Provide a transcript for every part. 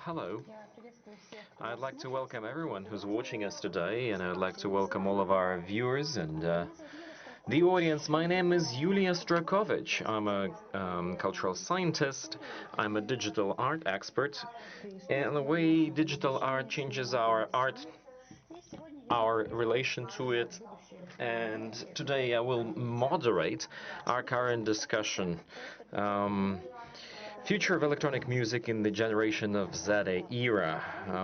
Hello. I'd like to welcome everyone who's watching us today, and I'd like to welcome all of our viewers and the audience. My name is Yulia Strakovich. I'm a cultural scientist. I'm a digital art expert. And the way digital art changes our art, our relation to it, and today I will moderate our current discussion. Future of electronic music in the generation of Z era.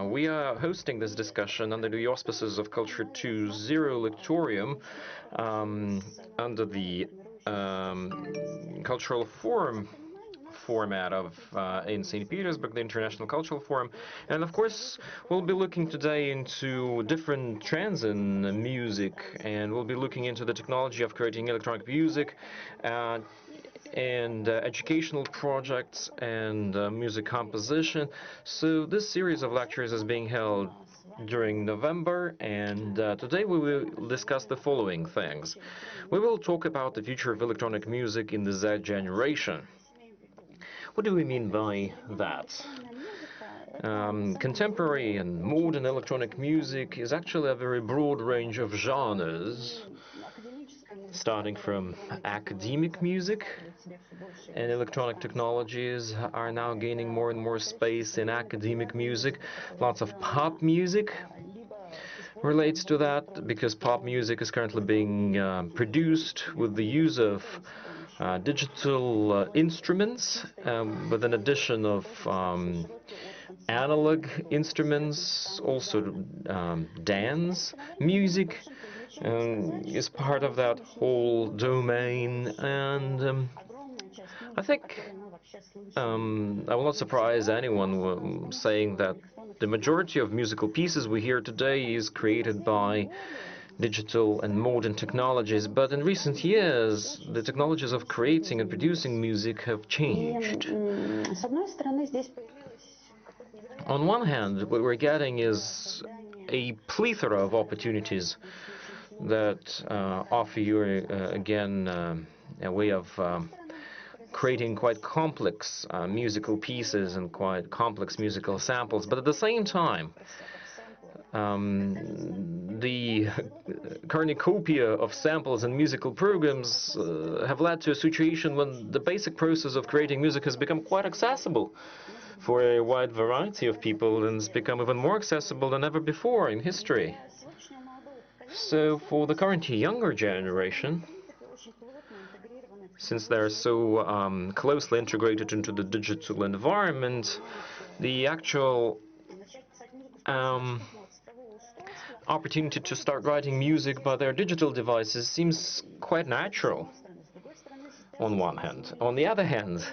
We are hosting this discussion under the auspices of Culture 2.0 Lectorium, under the Cultural Forum format of in St. Petersburg, the International Cultural Forum. And of course, we'll be looking today into different trends in music, and we'll be looking into the technology of creating electronic music, and educational projects and music composition. So this series of lectures is being held during November, and today we will discuss the following things. We will talk about the future of electronic music in the Z generation. What do we mean by that? Contemporary and modern electronic music is actually a very broad range of genres, starting from academic music, and electronic technologies are now gaining more and more space in academic music. Lots of pop music relates to that, because pop music is currently being produced with the use of digital instruments, with an addition of analog instruments. Also dance music is part of that whole domain, and I think I will not surprise anyone saying that the majority of musical pieces we hear today is created by digital and modern technologies, but in recent years the technologies of creating and producing music have changed. On one hand, what we're getting is a plethora of opportunities that offer you again a way of creating quite complex musical pieces and quite complex musical samples, but at the same time the cornucopia of samples and musical programs have led to a situation when the basic process of creating music has become quite accessible for a wide variety of people, and it's become even more accessible than ever before in history. So for the current younger generation, since they're so closely integrated into the digital environment, the actual opportunity to start writing music by their digital devices seems quite natural on one hand. On the other hand,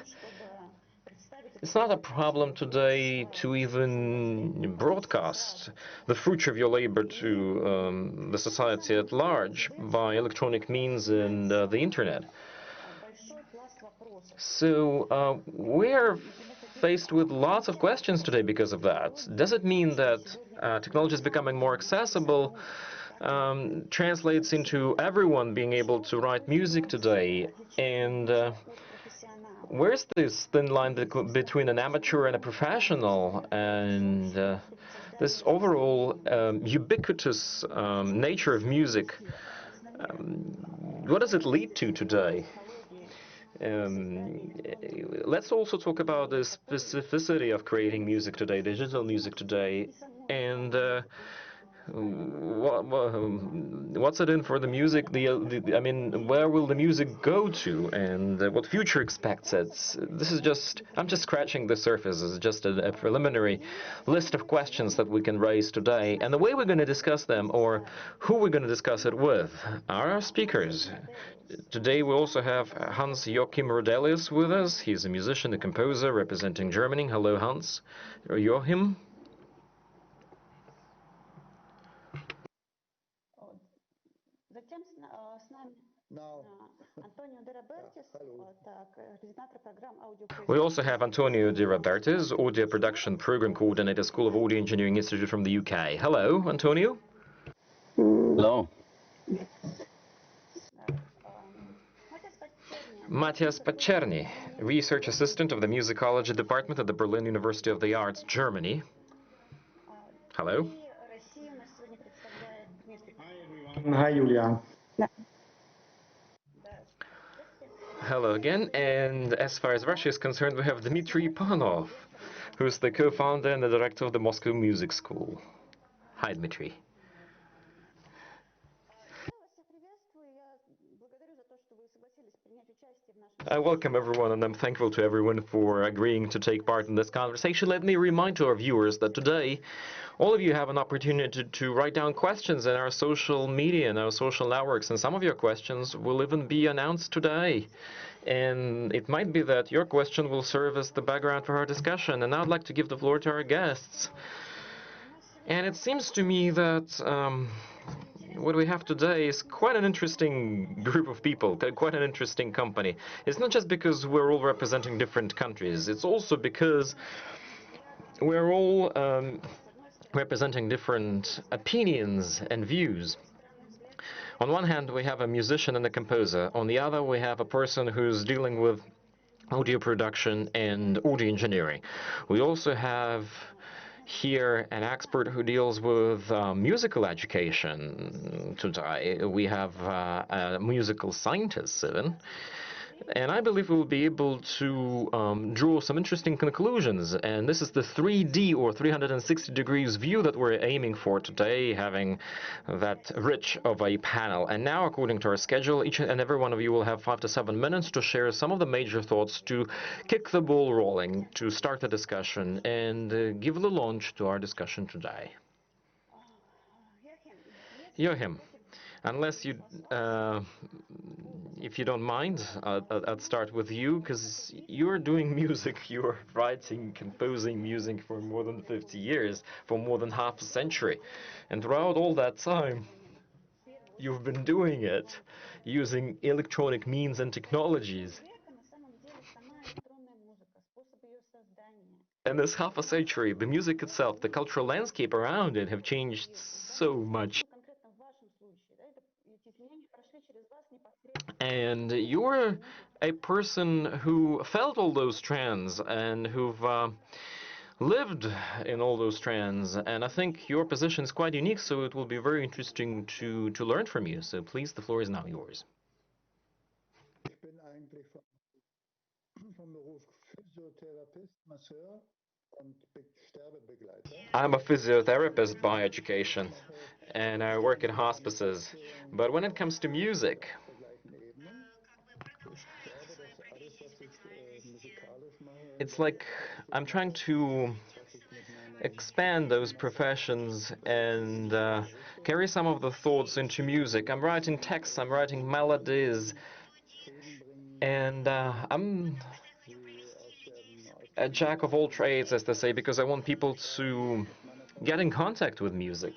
it's not a problem today to even broadcast the fruit of your labor to the society at large by electronic means and the internet. So we're faced with lots of questions today because of that. Does it mean that technology is becoming more accessible translates into everyone being able to write music today? And where's this thin line between an amateur and a professional? And this overall ubiquitous nature of music, what does it lead to today? Let's also talk about the specificity of creating music today, digital music today, and what's it in for the music? I mean, where will the music go to, and what future expects it? This is I'm just scratching the surface. It's just a preliminary list of questions that we can raise today, and the way we're going to discuss them, or who we're going to discuss it with, are our speakers. Today we also have Hans Joachim Rodelius with us. He's a musician, a composer representing Germany. Hello, Hans. Joachim. We also have Antonio De Robertis, Audio Production Program Coordinator, School of Audio Engineering Institute from the UK. Hello, Antonio. Hello. Matthias Pacerny, research assistant of the musicology department at the Berlin University of the Arts, Germany. Hello. Hi, Julia. Hello again. And as far as Russia is concerned, we have Dmitry Panov, who's the co-founder and the director of the Moscow Music School. Hi, Dmitry. I welcome everyone, and I'm thankful to everyone for agreeing to take part in this conversation. Let me remind to our viewers that today all of you have an opportunity to write down questions in our social media and our social networks, and some of your questions will even be announced today. And it might be that your question will serve as the background for our discussion. And now I'd like to give the floor to our guests. And it seems to me that what we have today is quite an interesting group of people, quite an interesting company. It's not just because we're all representing different countries, it's also because we're all representing different opinions and views. On one hand, we have a musician and a composer. On the other, we have a person who's dealing with audio production and audio engineering. We also have here an expert who deals with musical education today. We have a musical scientist even. And I believe we'll be able to draw some interesting conclusions. And this is the 3D or 360 degrees view that we're aiming for today, having that rich of a panel. And now, according to our schedule, each and every one of you will have 5 to 7 minutes to share some of the major thoughts, to kick the ball rolling, to start the discussion, and give the launch to our discussion today. Joachim, unless you, if you don't mind, I'd start with you, because you're doing music, you're writing, composing music for more than 50 years, for more than half a century. And throughout all that time, you've been doing it using electronic means and technologies. And this half a century, the music itself, the cultural landscape around it have changed so much. And you're a person who felt all those trends and who've lived in all those trends. And I think your position is quite unique, so it will be very interesting to learn from you. So please, the floor is now yours. I'm a physiotherapist by education, and I work in hospices. But when it comes to music, it's like I'm trying to expand those professions and carry some of the thoughts into music. I'm writing texts, I'm writing melodies, and I'm a jack of all trades, as they say, because I want people to get in contact with music.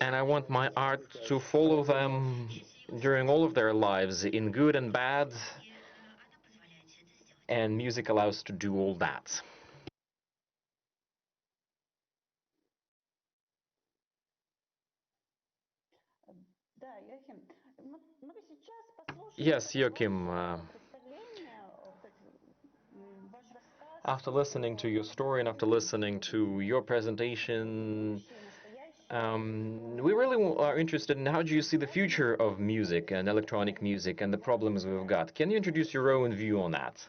And I want my art to follow them during all of their lives, in good and bad, and music allows to do all that. Yes, Joachim. After listening to your story and after listening to your presentation, we really are interested in how do you see the future of music and electronic music and the problems we've got. Can you introduce your own view on that?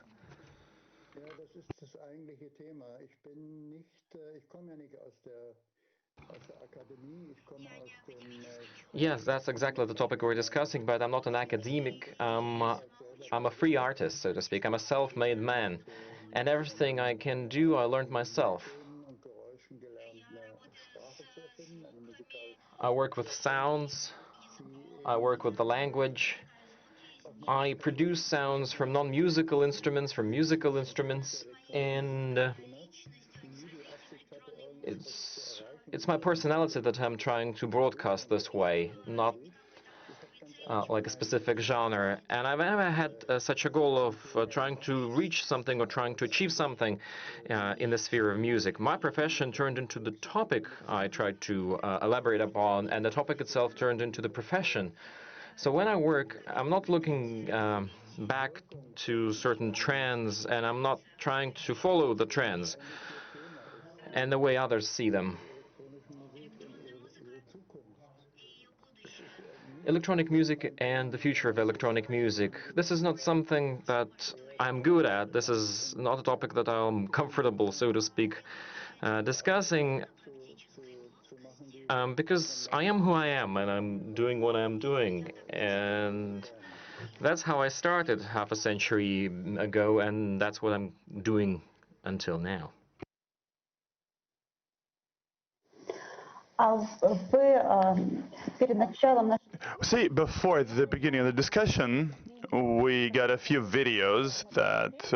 Yes, that's exactly the topic we're discussing, but I'm not an academic. I'm a free artist, so to speak. I'm a self-made man, and everything I can do, I learned myself. I work with sounds, I work with the language, I produce sounds from non-musical instruments, from musical instruments, and it's my personality that I'm trying to broadcast this way, not like a specific genre. And I've never had such a goal of trying to reach something or trying to achieve something in the sphere of music. My profession turned into the topic I tried to elaborate upon, and the topic itself turned into the profession. So when I work, I'm not looking back to certain trends, and I'm not trying to follow the trends and the way others see them. Electronic music and the future of electronic music. This is not something that I'm good at. This is not a topic that I'm comfortable, so to speak, discussing, because I am who I am and I'm doing what I'm doing. And that's how I started half a century ago, and that's what I'm doing until now. See, before the beginning of the discussion, we got a few videos that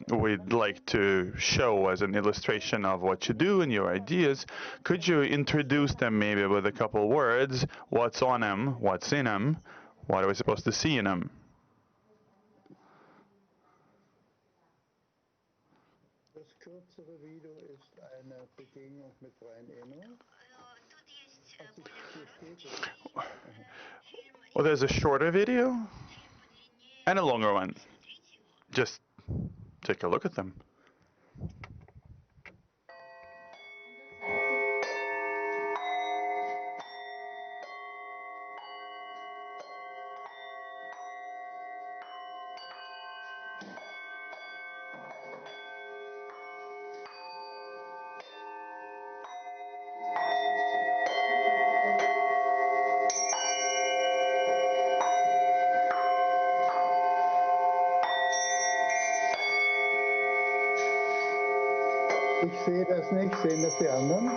we'd like to show as an illustration of what you do and your ideas. Could you introduce them maybe with a couple words? What's on them? What's in them? What are we supposed to see in them? Das kürzere Video ist eine Begegnung mit Brian Eno. Well, there's a shorter video and a longer one. Just take a look at them. Ich sehe das nicht, sehen das die anderen?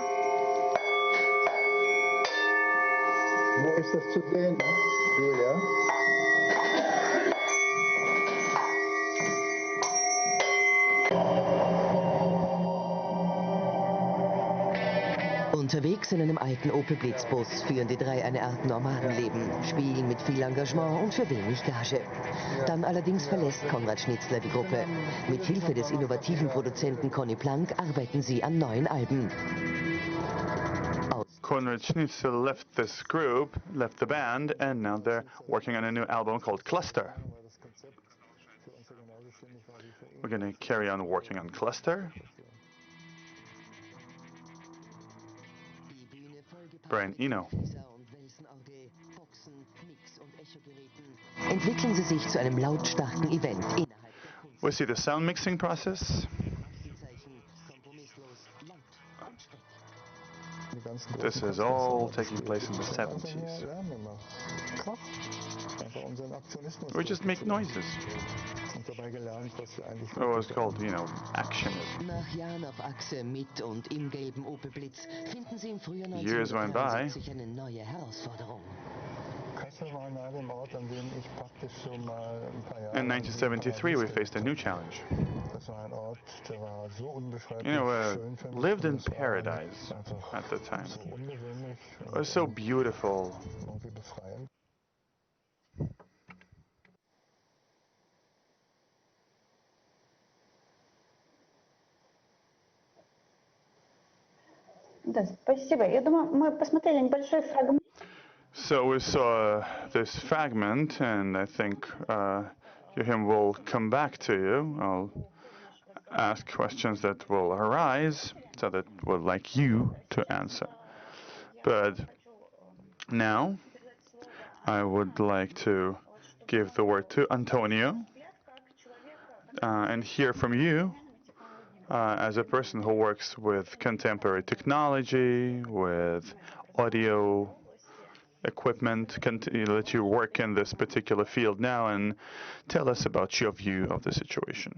Wo ist das zu sehen, Julia? Unterwegs in einem alten Opel Blitzbus führen die drei eine Art Nomadenleben, spielen mit viel Engagement und für wenig Gage. Dann allerdings verlässt Konrad Schnitzler die Gruppe. Mit Hilfe des innovativen Produzenten Conny Plank arbeiten sie an neuen Alben. Konrad Schnitzler left this group, left the band, and now they're working on a new album called Cluster. We're going to carry on working on Cluster. Brian Eno. Entwickeln sie sich zu einem lautstarken Event innerhalb der We see the sound mixing process. This is all taking place in the 70s. We just make noises. It was called, you know, action. Nach Jahren auf Achse mit und im gelben Opel Blitz finden sie im Frühjahr Years went by. 1973 eine neue Herausforderung. In 1973, we faced a new challenge. You know, lived in paradise at the time. It was so beautiful. Да, спасибо. Я думаю, мы посмотрели небольшой фрагмент. So we saw this fragment, and I think Joachim will come back to you. I'll ask questions that will arise, so that would like you to answer. But now, I would like to give the word to Antonio and hear from you as a person who works with contemporary technology, with audio equipment. Let you work in this particular field now and tell us about your view of the situation.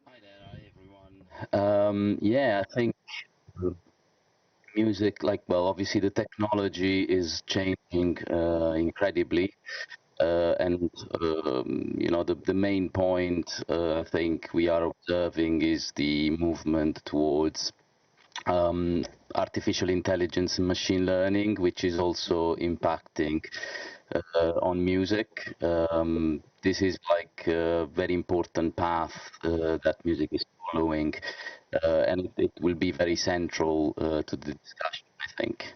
Hi there, hi everyone. Yeah, I think music, like, well, obviously the technology is changing incredibly. And you know, the main point I think we are observing is the movement towards artificial intelligence and machine learning, which is also impacting on music. This is like a very important path that music is following, and it will be very central to the discussion, I think.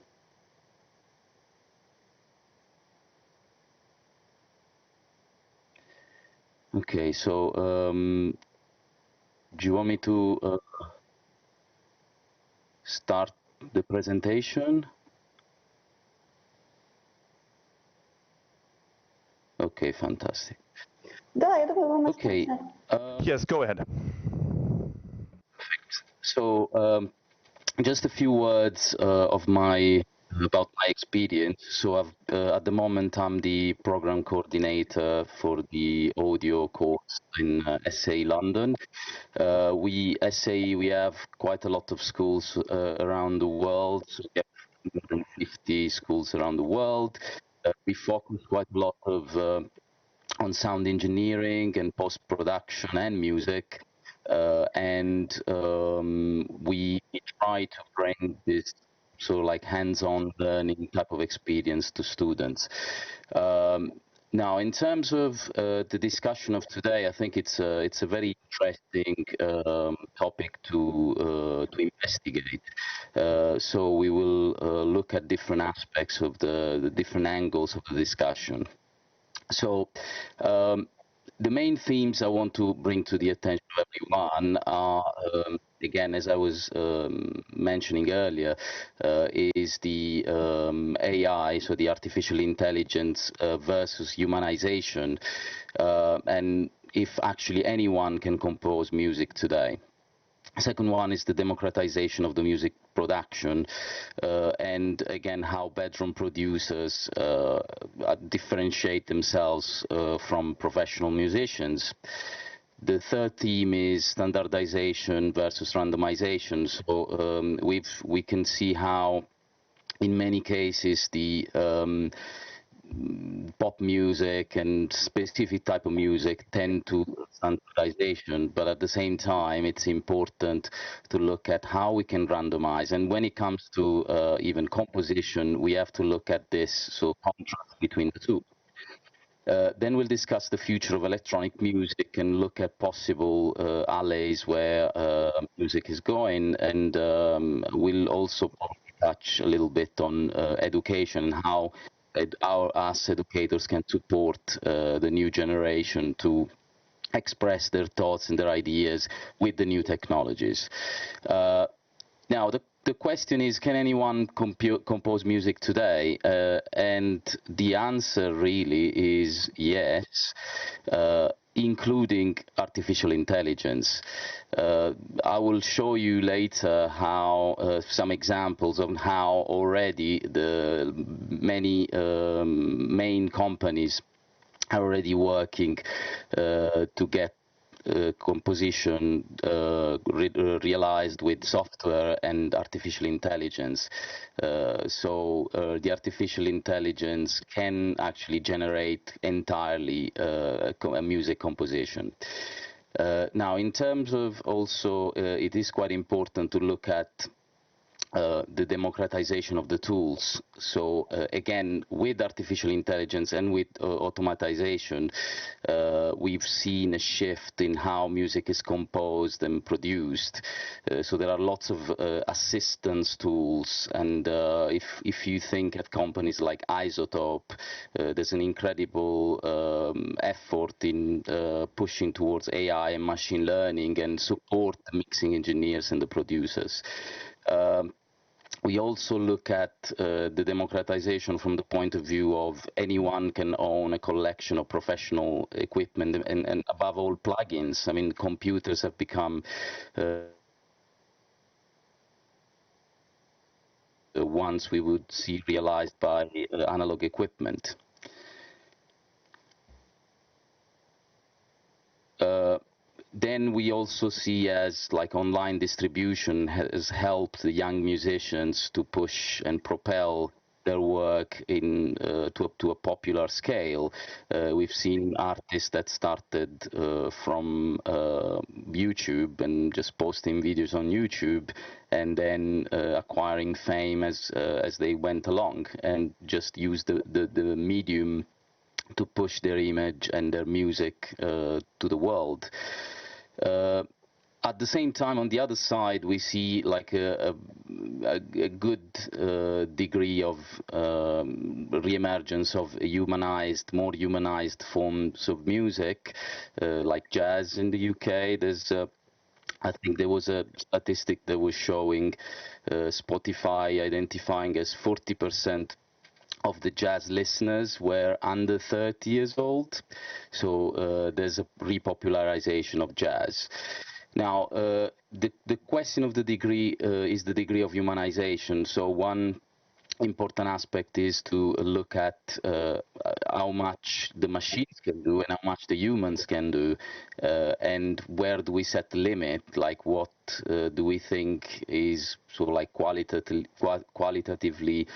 Okay, so do you want me to start the presentation? Okay, fantastic. Да, я думаю, вы можете Okay. начинать. Yes, go ahead. So just a few words about my experience. So at the moment I'm the program coordinator for the audio course in SA London. We have quite a lot of schools around the world. So we have 150 schools around the world. We focus quite a lot of on sound engineering and post-production and music. And we try to bring this sort of like hands-on learning type of experience to students. Now, in terms of the discussion of today, I think it's a very interesting topic to investigate. So we will look at different aspects of the different angles of the discussion. So the main themes I want to bring to the attention of everyone are, again, as I was mentioning earlier, is the AI, so the artificial intelligence versus humanization, and if actually anyone can compose music today. Second one is the democratization of the music production, and again how bedroom producers differentiate themselves from professional musicians. The third theme is standardization versus randomization. So we can see how in many cases the pop music and specific type of music tend to standardization, but at the same time it's important to look at how we can randomize. And when it comes to even composition, we have to look at this, so contrast between the two. Then we'll discuss the future of electronic music and look at possible alleys where music is going, and we'll also touch a little bit on education and how us educators can support the new generation to express their thoughts and their ideas with the new technologies. Now, the question is, can anyone compose music today? And the answer really is yes, including artificial intelligence. I will show you later how some examples of how already the many main companies are already working to get composition realized with software and artificial intelligence. So the artificial intelligence can actually generate entirely a music composition. Now, in terms of also, it is quite important to look at the democratization of the tools. So again, with artificial intelligence and with automatization, we've seen a shift in how music is composed and produced. So there are lots of assistance tools, and if you think at companies like Isotope, there's an incredible effort in pushing towards AI and machine learning and support the mixing engineers and the producers. We also look at the democratization from the point of view of anyone can own a collection of professional equipment and above all plugins. I mean, computers have become ones we would see realized by analog equipment. Then we also see as like online distribution has helped the young musicians to push and propel their work in to a popular scale. We've seen artists that started from YouTube and just posting videos on YouTube, and then acquiring fame as they went along, and just use the medium to push their image and their music to the world. At the same time, on the other side, we see like a good degree of re-emergence of more humanized forms of music, like jazz in the UK. There's I think there was a statistic that was showing Spotify identifying as 40% of the jazz listeners were under 30 years old. So there's a repopularization of jazz. Now, the question of the degree is the degree of humanization. So one important aspect is to look at how much the machines can do and how much the humans can do, and where do we set the limit, like what do we think is sort of like qualitatively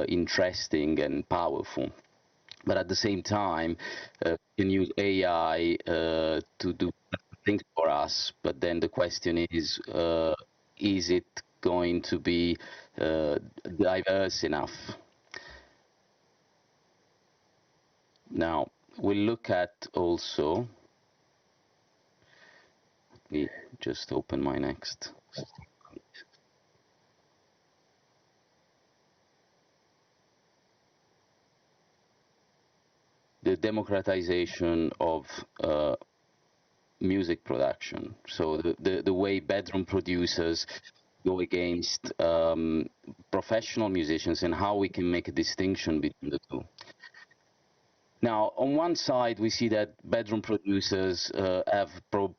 interesting and powerful. But at the same time, we can use AI to do things for us, but then the question is it going to be diverse enough? Now, we'll look at also, let me just open my next. The democratization of music production. So the way bedroom producers go against professional musicians and how we can make a distinction between the two. Now, on one side, we see that bedroom producers have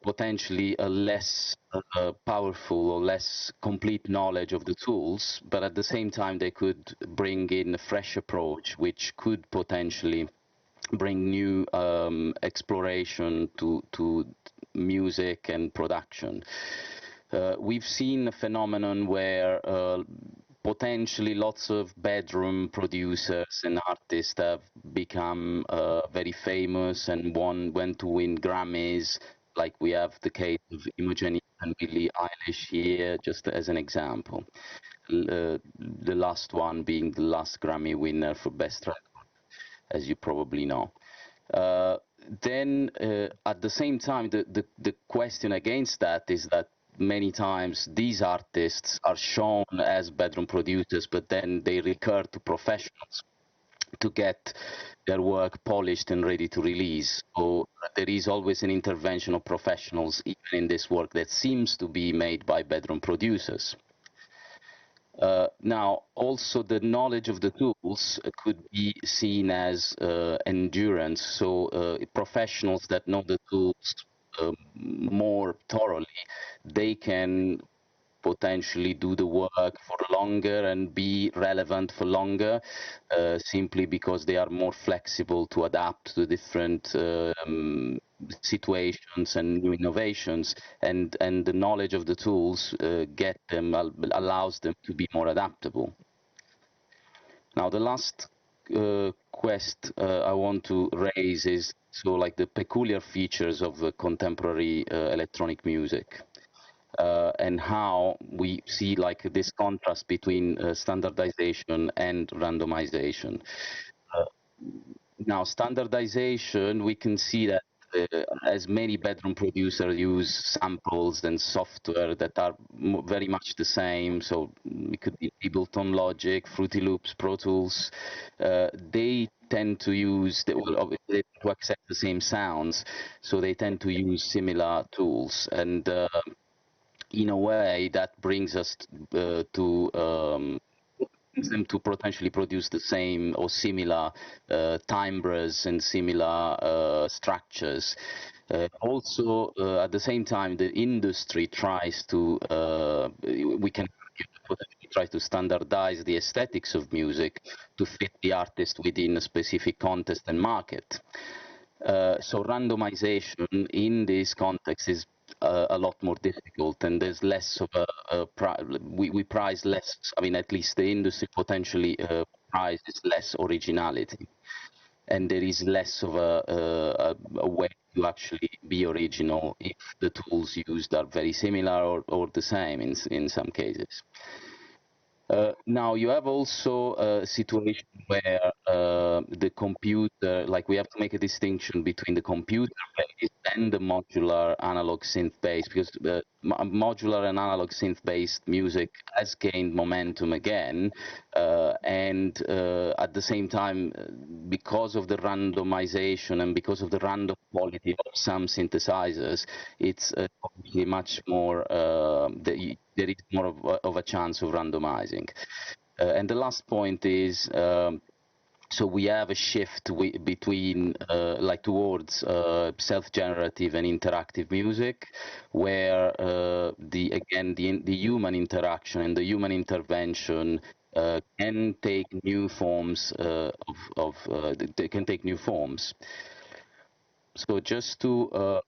potentially a less powerful or less complete knowledge of the tools, but at the same time, they could bring in a fresh approach, which could potentially bring new exploration to music and production. We've seen a phenomenon where potentially lots of bedroom producers and artists have become very famous and went to win Grammys, like we have the case of Imogen and Billie Eilish here, just as an example. The last one being the last Grammy winner for Best Record, as you probably know. Then at the same time, the question against that is that many times these artists are shown as bedroom producers, but then they recur to professionals to get their work polished and ready to release. So there is always an intervention of professionals even in this work that seems to be made by bedroom producers. Now, also the knowledge of the tools could be seen as endurance. So professionals that know the tools more thoroughly, they can potentially do the work for longer and be relevant for longer, simply because they are more flexible to adapt to different situations and new innovations, and the knowledge of the tools allows them to be more adaptable. Now, the last quest I want to raise is like the peculiar features of contemporary electronic music. And how we see like this contrast between standardization and randomization. Now, standardization, we can see that as many bedroom producers use samples and software that are very much the same, so it could be Ableton Logic, Fruity Loops, Pro Tools, they tend to use, to accept the same sounds, so they tend to use similar tools. And in a way, that brings us to them to potentially produce the same or similar timbres and similar structures. Also, at the same time, the industry tries to, we can potentially try to standardize the aesthetics of music to fit the artist within a specific context and market. So randomization in this context is a lot more difficult, and there's less of we prize less. I mean, at least the industry potentially prizes less originality, and there is less of a way to actually be original if the tools used are very similar or the same in some cases. Now, you have also a situation where the computer, like we have to make a distinction between the computer-based and the modular analog synth-based, because modular and analog synth-based music has gained momentum again, and at the same time, because of the randomization and because of the random quality of some synthesizers, it's obviously much more, there is more of a chance of randomizing. And the last point is, so we have a shift between, like towards self-generative and interactive music, where the human interaction and the human intervention can take new forms they can take new forms. So just to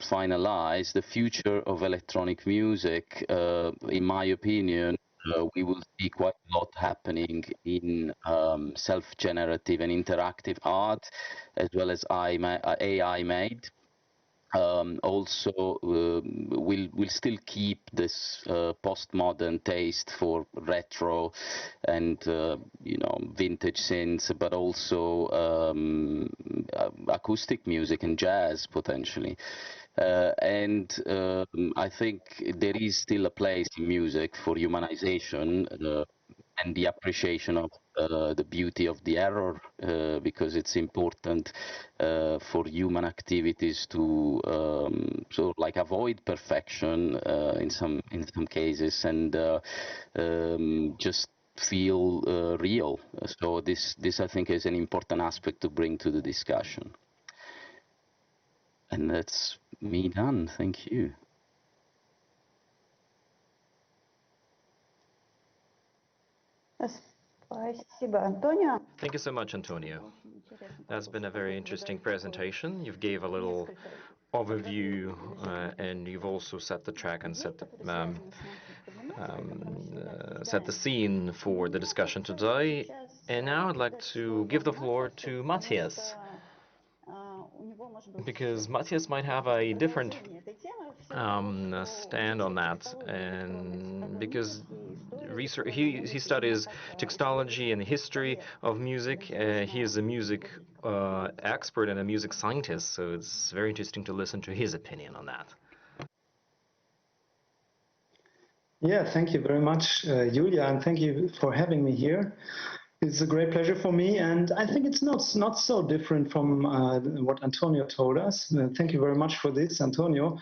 finalize, the future of electronic music, in my opinion, we will see quite a lot happening in self-generative and interactive art, as well as AI-made. Also, we'll still keep this postmodern taste for retro and vintage synths, but also acoustic music and jazz potentially. And I think there is still a place in music for humanization and the appreciation of the beauty of the error, because it's important for human activities to sort of like avoid perfection in some cases, and just feel real. So this I think is an important aspect to bring to the discussion. And that's me done. Thank you. Спасибо, Антонио. Thank you so much, Antonio. That's been a very interesting presentation. You've gave a little overview, and you've also set the track and set the scene for the discussion today. And now I'd like to give the floor to Matthias, because Matthias might have a different stand on that, and because he studies textology and history of music. He is a music expert and a music scientist, so it's very interesting to listen to his opinion on that. Yeah, thank you very much, Julia, and thank you for having me here. It's a great pleasure for me, and I think it's not so different from what Antonio told us. Thank you very much for this, Antonio.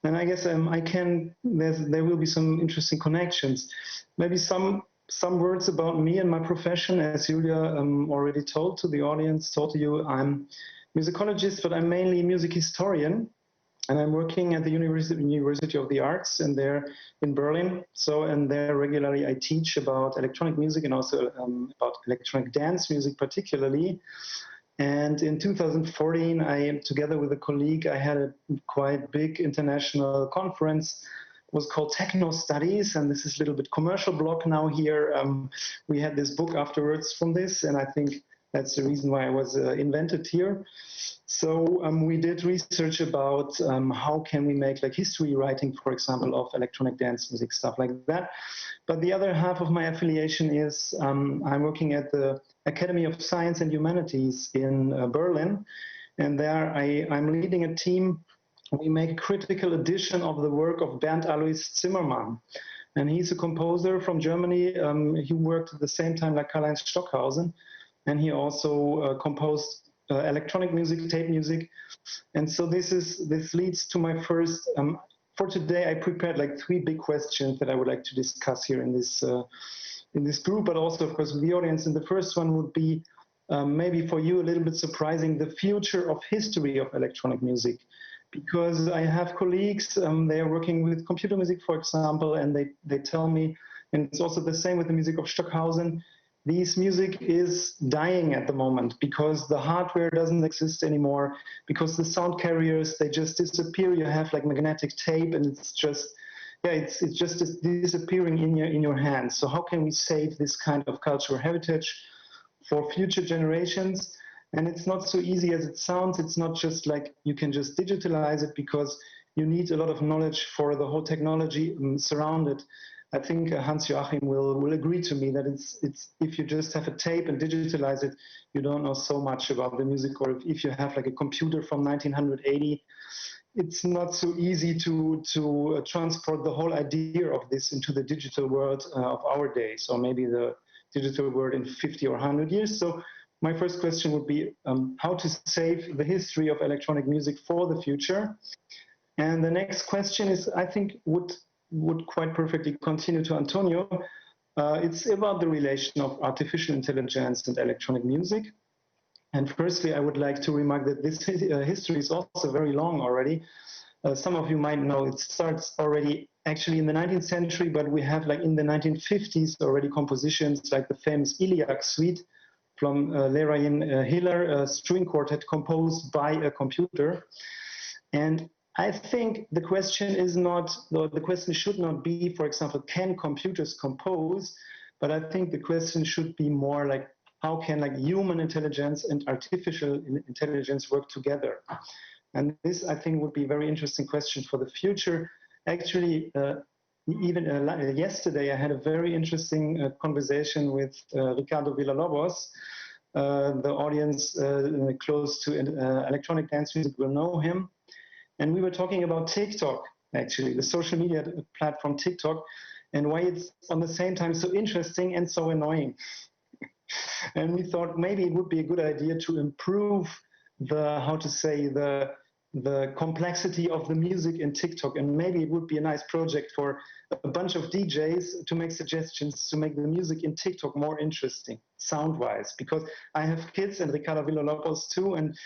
And I guess there will be some interesting connections. Maybe some words about me and my profession. As Julia already told to the audience, told to you, I'm musicologist, but I'm mainly a music historian. And I'm working at the University of the Arts, and there in Berlin. And there regularly I teach about electronic music and also about electronic dance music particularly. And in 2014, together with a colleague, I had a quite big international conference. It was called Techno Studies, and this is a little bit commercial block now here. We had this book afterwards from this, and I think that's the reason why I was invented here. So we did research about how can we make like history writing, for example, of electronic dance music, stuff like that. But the other half of my affiliation is I'm working at the Academy of Science and Humanities in Berlin. And there I'm leading a team. We make a critical edition of the work of Bernd Alois Zimmermann. And he's a composer from Germany. He worked at the same time like Karlheinz Stockhausen. And he also composed electronic music, tape music. And so this leads to my first, for today I prepared like 3 big questions that I would like to discuss here in this group, but also of course with the audience. And the first one would be maybe for you a little bit surprising, the future of history of electronic music. Because I have colleagues, they are working with computer music, for example, and they tell me, and it's also the same with the music of Stockhausen, this music is dying at the moment because the hardware doesn't exist anymore, because the sound carriers, they just disappear. You have like magnetic tape, and it's just disappearing in your hands. So how can we save this kind of cultural heritage for future generations? And it's not so easy as it sounds. It's not just like you can just digitalize it, because you need a lot of knowledge for the whole technology surrounded. I think Hans-Joachim will agree to me that it's if you just have a tape and digitalize it, you don't know so much about the music. Or if you have like a computer from 1980, it's not so easy to transport the whole idea of this into the digital world of our days, or maybe the digital world in 50 or 100 years. So my first question would be how to save the history of electronic music for the future. And the next question is, I think, would quite perfectly continue to Antonio. It's about the relation of artificial intelligence and electronic music. And firstly, I would like to remark that this history is also very long already. Some of you might know it starts already actually in the 19th century, but we have like in the 1950s already compositions like the famous Iliac Suite from Lerayin Hiller, a string quartet composed by a computer. And I think the question is not, the question should not be, for example, can computers compose? But I think the question should be more like, how can like human intelligence and artificial intelligence work together? And this, I think, would be a very interesting question for the future. Actually, even yesterday, I had a very interesting conversation with Ricardo Villalobos. The audience close to electronic dance music will know him. And we were talking about TikTok, actually, the social media platform TikTok, and why it's on the same time so interesting and so annoying. And we thought maybe it would be a good idea to improve the, how to say, the complexity of the music in TikTok. And maybe it would be a nice project for a bunch of DJs to make suggestions to make the music in TikTok more interesting, sound-wise. Because I have kids and Ricardo Villalobos too, and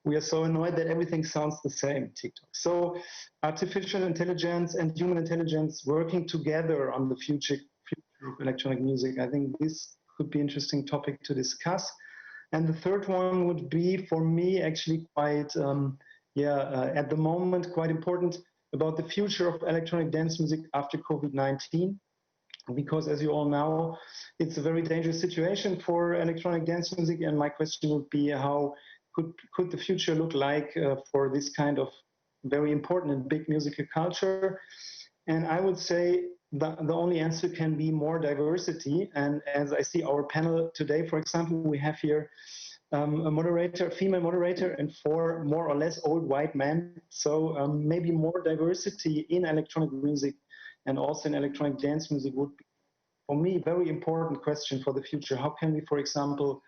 we are so annoyed that everything sounds the same in TikTok. So artificial intelligence and human intelligence working together on the future of electronic music, I think this could be an interesting topic to discuss. And the third one would be, for me, actually quite, at the moment, quite important about the future of electronic dance music after COVID-19. Because as you all know, it's a very dangerous situation for electronic dance music. And my question would be, how could the future look like for this kind of very important and big musical culture? And I would say the only answer can be more diversity. And as I see our panel today, for example, we have here a moderator, female moderator, and 4 more or less old white men. So maybe more diversity in electronic music and also in electronic dance music would be, for me, a very important question for the future. How can we, for example,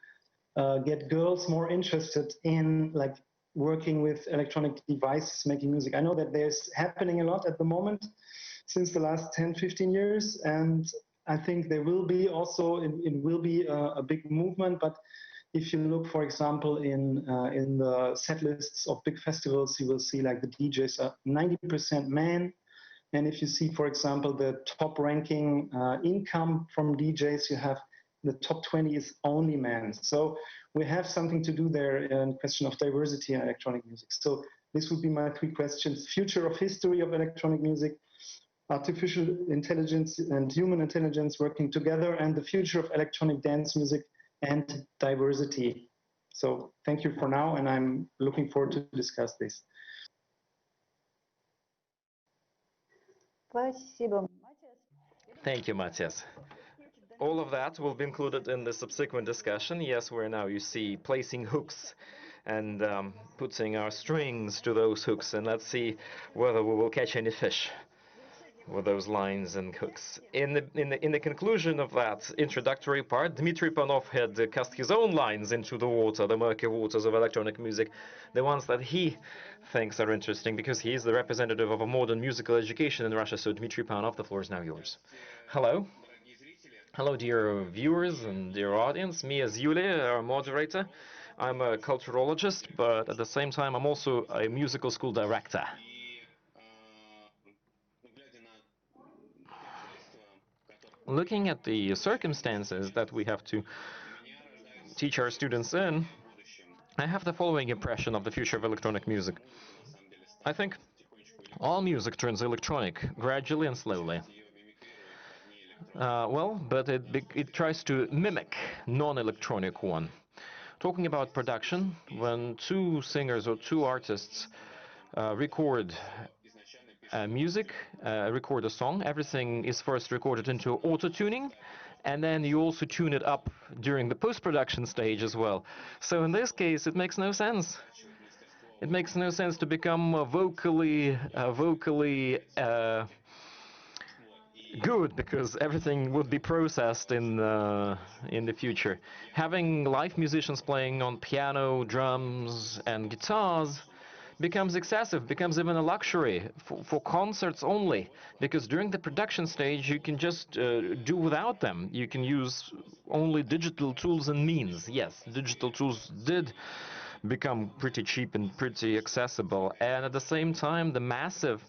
get girls more interested in like working with electronic devices, making music? I know that there's happening a lot at the moment since the last 10, 15 years. And I think there will be also, it will be a big movement. But if you look, for example, in the set lists of big festivals, you will see like the DJs are 90% men. And if you see, for example, the top ranking income from DJs, you have the top 20 is only men. So we have something to do there in question of diversity in electronic music. So this would be my 3 questions: future of history of electronic music, artificial intelligence and human intelligence working together, and the future of electronic dance music and diversity. So thank you for now, and I'm looking forward to discuss this. Спасибо. Thank you, Matthias. All of that will be included in the subsequent discussion. Yes, we're now, you see, placing hooks and putting our strings to those hooks, and let's see whether we will catch any fish with those lines and hooks. In the conclusion of that introductory part, Dmitry Panov had cast his own lines into the water, the murky waters of electronic music, the ones that he thinks are interesting, because he is the representative of a modern musical education in Russia. So Dmitry Panov, the floor is now yours. Hello. Hello, dear viewers and dear audience. Me as Yulia, our moderator. I'm a culturologist, but at the same time, I'm also a musical school director. Looking at the circumstances that we have to teach our students in, I have the following impression of the future of electronic music. I think all music turns electronic, gradually and slowly. But it tries to mimic non-electronic one. Talking about production, when 2 singers or 2 artists record music, record a song, everything is first recorded into auto-tuning, and then you also tune it up during the post-production stage as well. So in this case, it makes no sense. It makes no sense to become vocally good, because everything would be processed in the future. Having live musicians playing on piano, drums, and guitars becomes excessive, becomes even a luxury for concerts only, because during the production stage you can just do without them. You can use only digital tools and means. Yes, digital tools did become pretty cheap and pretty accessible, and at the same time the massive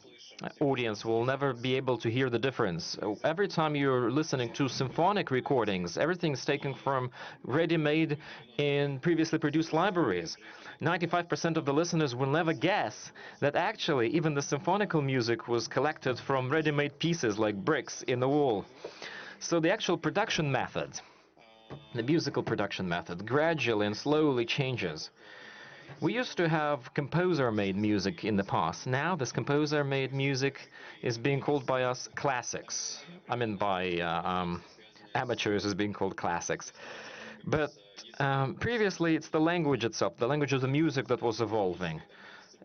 audience will never be able to hear the difference. Every time you're listening to symphonic recordings, everything's taken from ready-made in previously produced libraries. 95% of the listeners will never guess that actually even the symphonical music was collected from ready-made pieces like bricks in the wall. So the actual production method, the musical production method, gradually and slowly changes. We used to have composer-made music in the past. Now this composer-made music is being called by us classics. I mean by amateurs is being called classics. But previously it's the language itself, the language of the music that was evolving.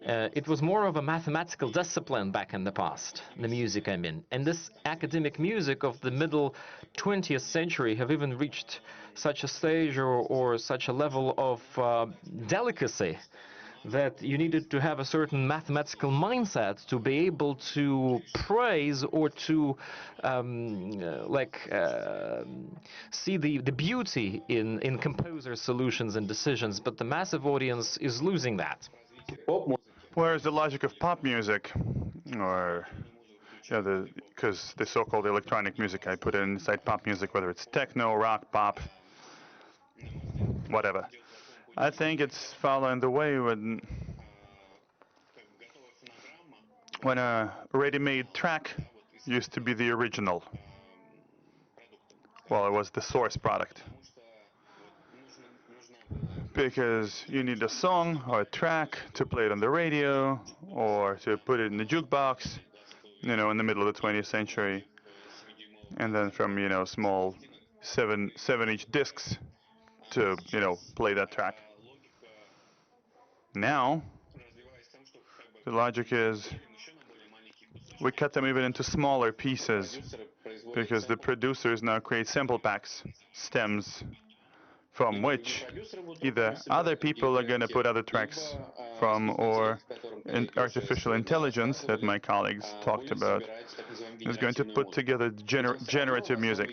It was more of a mathematical discipline back in the past, the music I mean. And this academic music of the middle 20th century have even reached such a stage or such a level of delicacy that you needed to have a certain mathematical mindset to be able to praise or to see the beauty in composer solutions and decisions, but the massive audience is losing that. Where's the logic of pop music? Or, yeah, because the so-called electronic music, I put it inside pop music, whether it's techno, rock, pop, whatever. I think it's following the way when a ready-made track used to be the original. Well, it was the source product. Because you need a song or a track to play it on the radio or to put it in the jukebox, you know, in the middle of the 20th century. And then from, you know, small 7-inch discs to, you know, play that track. Now, the logic is we cut them even into smaller pieces because the producers now create sample packs, stems, from which either other people are going to put other tracks from, or artificial intelligence that my colleagues talked about is going to put together generative music.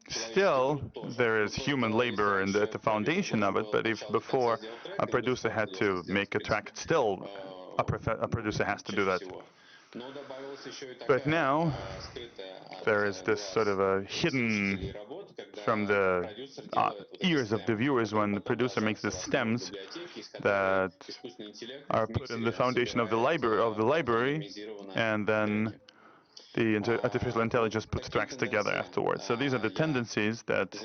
Still, there is human labor at the foundation of it, but if before a producer had to make a track, still a producer has to do that. But now, there is this sort of a hidden from the ears of the viewers when the producer makes the stems that are put in the foundation of the library, and then the artificial intelligence puts tracks together afterwards. So these are the tendencies that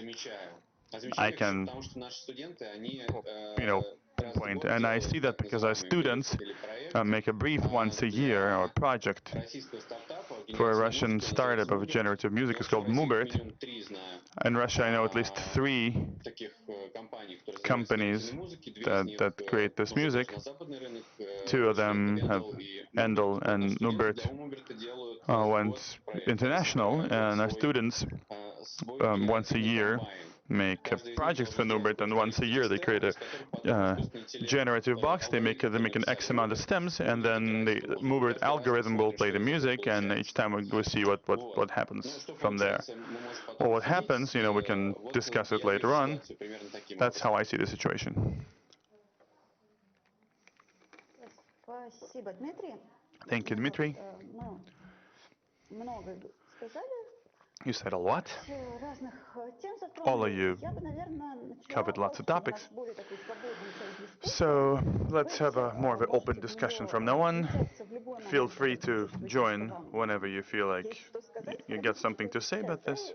I can, you know, pinpoint. And I see that because our students make a brief once a year or project for a Russian startup of generative music. It's called Mubert. In Russia, I know at least 3 companies that create this music. 2 of them have Endel and Mubert went international, and our students once a year make projects for Nubert, and once a year they create a generative box. They make an X amount of stems, and then the Nubert algorithm will play the music, and each time we see what happens from there. Or what happens, you know, we can discuss it later on. That's how I see the situation. Thank you, Dmitry. You said a lot. All of you covered lots of topics. So let's have more of an open discussion from now on. Feel free to join whenever you feel like you get something to say about this.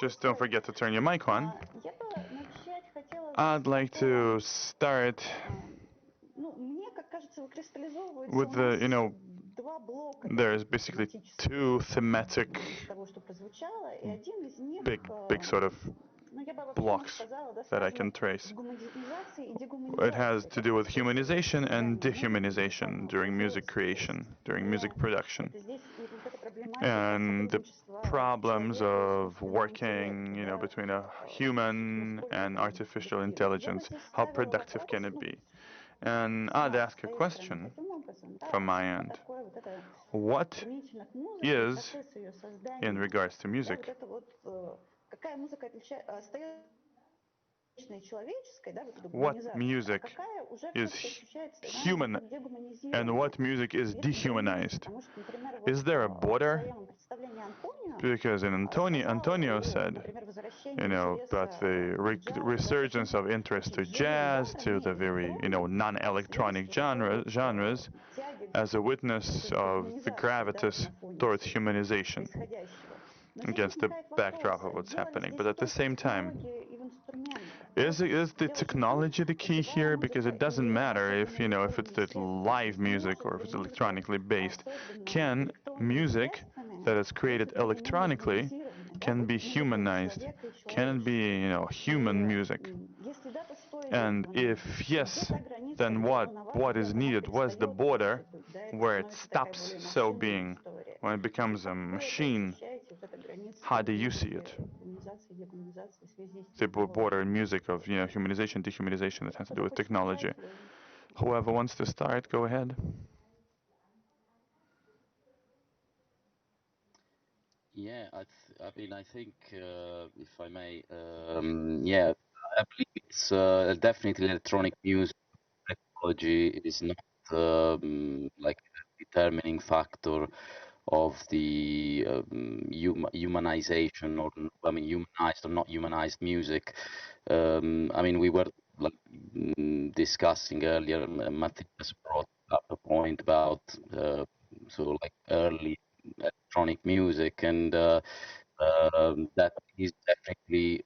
Just don't forget to turn your mic on. I'd like to start with the, you know, there's basically two thematic big sort of blocks that I can trace. It has to do with humanization and dehumanization during music creation, during music production. And the problems of working, between a human and artificial intelligence, how productive can it be? And I'd ask a question from my end. What is, in regards to music, what music is human and what music is dehumanized? Is there a border? Because Antonio said, about the resurgence of interest to jazz, to the very, non-electronic genres, as a witness of the gravitas towards humanization against the backdrop of what's happening. But at the same time, is the technology the key here? Because it doesn't matter if, if it's the live music or if it's electronically based. Can music that is created electronically can be humanized? Can it be, human music? And if yes, then what is needed? What's the border where it stops so being, when it becomes a machine? How do you see it? The border in music of, humanization, dehumanization that has to do with technology. Whoever wants to start, go ahead. Yeah, I mean, I think, if I may, yeah, I believe it's definitely electronic music technology is not like a determining factor of the humanization, or I mean, humanized or not humanized music. I mean, we were like discussing earlier. Matthias brought up a point about like early electronic music, and that is definitely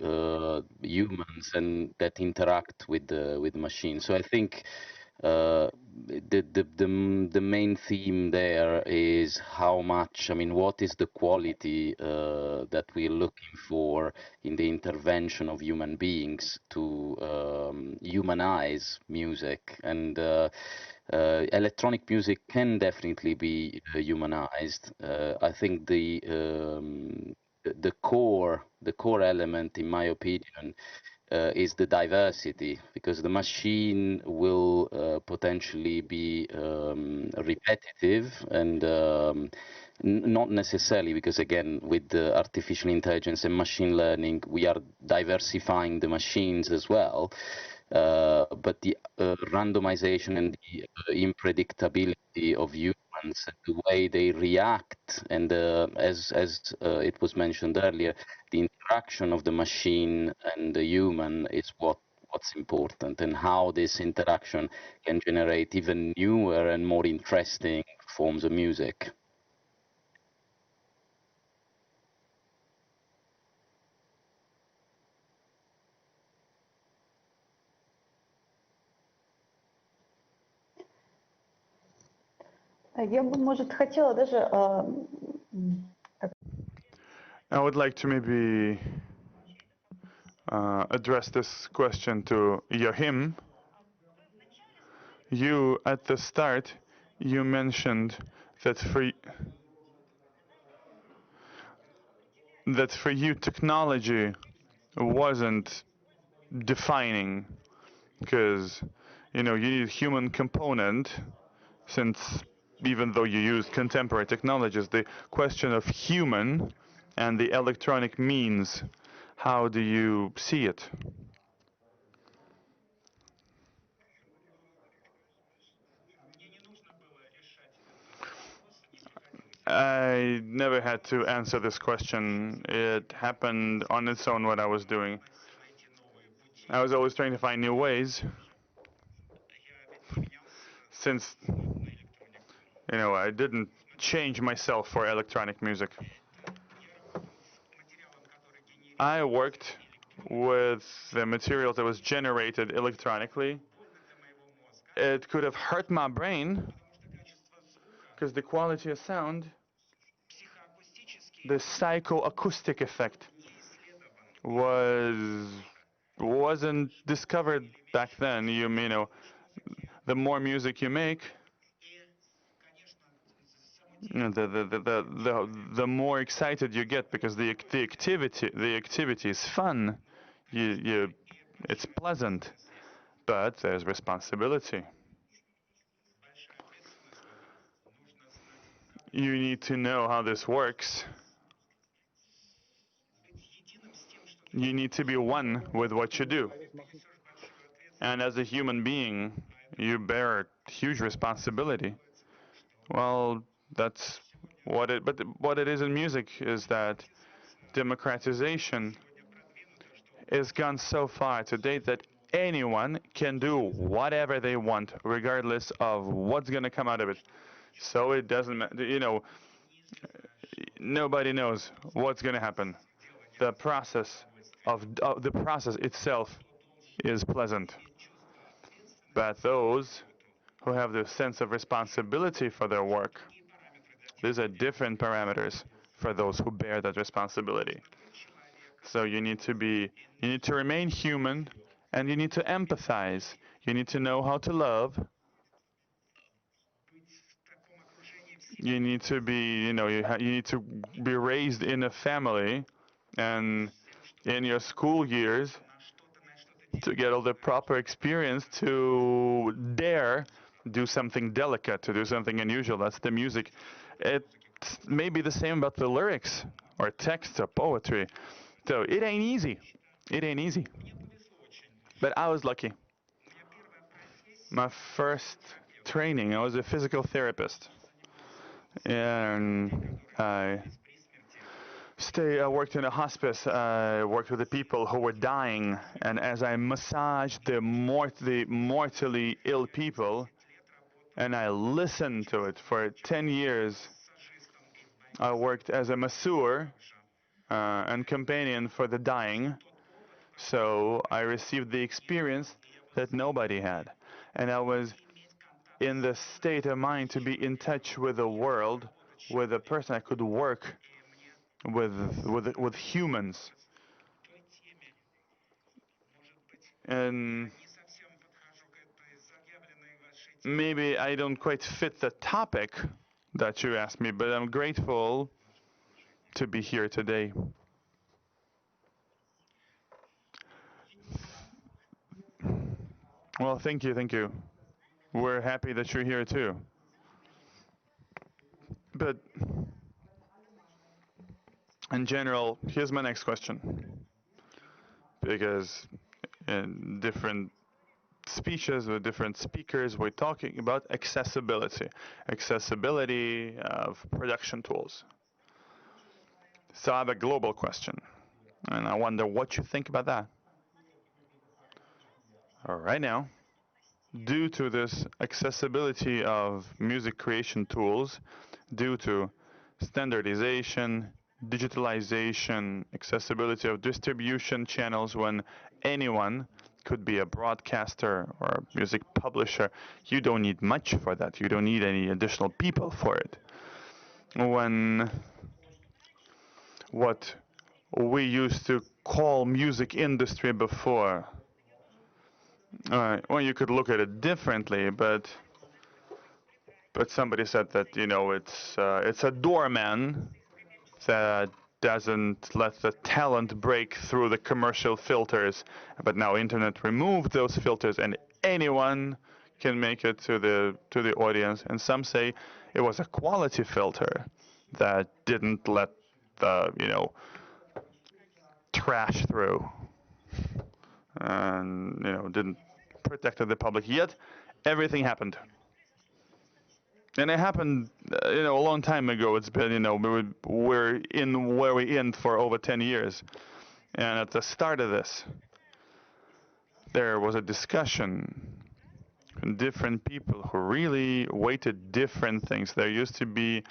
humans and that interact with the machine. So I think the main theme there is how much, I mean, what is the quality that we're looking for in the intervention of human beings to humanize music. And electronic music can definitely be humanized. I think the core element, in my opinion, is the diversity, because the machine will potentially be repetitive and not necessarily, because again, with the artificial intelligence and machine learning, we are diversifying the machines as well. But the randomization and the unpredictability of humans, the way they react, and as it was mentioned earlier, the interaction of the machine and the human is what's important, and how this interaction can generate even newer and more interesting forms of music. Я бы, может, хотела даже I would like to maybe address this question to Joachim. You, at the start, you mentioned that for you technology wasn't defining, because you need human component, since even though you use contemporary technologies, the question of human and the electronic means, how do you see it? I never had to answer this question. It happened on its own, what I was doing. I was always trying to find new ways, since, I didn't change myself for electronic music. I worked with the material that was generated electronically. It could have hurt my brain, because the quality of sound, the psychoacoustic effect, wasn't discovered back then. You know, the more music you make, you know, the more excited you get, because the activity is fun. It's pleasant, but there's responsibility. You need to know how this works. You need to be one with what you do. And as a human being, you bear huge responsibility. Well, that's what it, but what it is in music is that democratization has gone so far to date that anyone can do whatever they want, regardless of what's going to come out of it. So it doesn't matter, you know, nobody knows what's going to happen. The process the process itself is pleasant. But those who have the sense of responsibility for their work, these are different parameters for those who bear that responsibility. So you need to remain human, and you need to empathize. You need to know how to love. You need to be, you know, you need to be raised in a family, and in your school years, to get all the proper experience to dare do something delicate, to do something unusual. That's the music. It may be the same about the lyrics or text or poetry. So it ain't easy. It ain't easy. But I was lucky. My first training, I was a physical therapist. And I worked in a hospice. I worked with the people who were dying. And as I massaged the mortally ill people, and I listened to it for 10 years, I worked as a masseur and companion for the dying. So I received the experience that nobody had. And I was in the state of mind to be in touch with the world, with a person. I could work with humans. And maybe I don't quite fit the topic that you asked me, but I'm grateful to be here today. Well, thank you, thank you. We're happy that you're here too. But in general, here's my next question. Because in different speeches with different speakers, we're talking about accessibility. Accessibility of production tools. So I have a global question, and I wonder what you think about that. Right now, due to this accessibility of music creation tools, due to standardization, digitalization, accessibility of distribution channels, when anyone could be a broadcaster or a music publisher, you don't need much for that. You don't need any additional people for it. When what we used to call music industry before, well, you could look at it differently, but somebody said that, you know, it's a doorman that doesn't let the talent break through the commercial filters. But now internet removed those filters, and anyone can make it to the audience. And some say it was a quality filter that didn't let the, you know, trash through, and, you know, didn't protect the public. Yet everything happened. And it happened, you know, a long time ago. It's been, you know, we're in where we're in for over 10 years. And at the start of this, there was a discussion, different people who really weighted different things. There used to be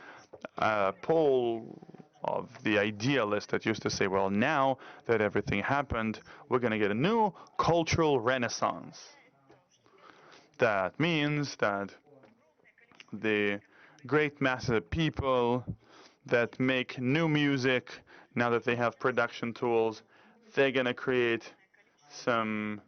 a poll of the idealist that used to say, well, now that everything happened, we're going to get a new cultural renaissance. That means that the great masses of people that make new music. Now that they have production tools, they're gonna create some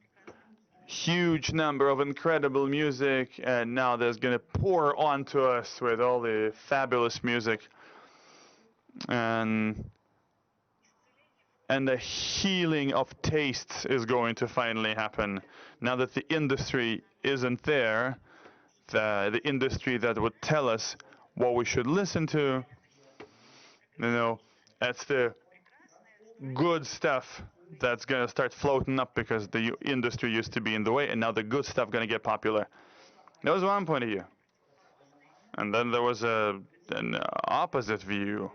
huge number of incredible music, and now there's gonna pour onto us with all the fabulous music, and the healing of tastes is going to finally happen. Now that the industry isn't there, the industry that would tell us what we should listen to, that's the good stuff that's going to start floating up because the industry used to be in the way, and now the good stuff going to get popular. That was one point of view. And then there was an opposite view,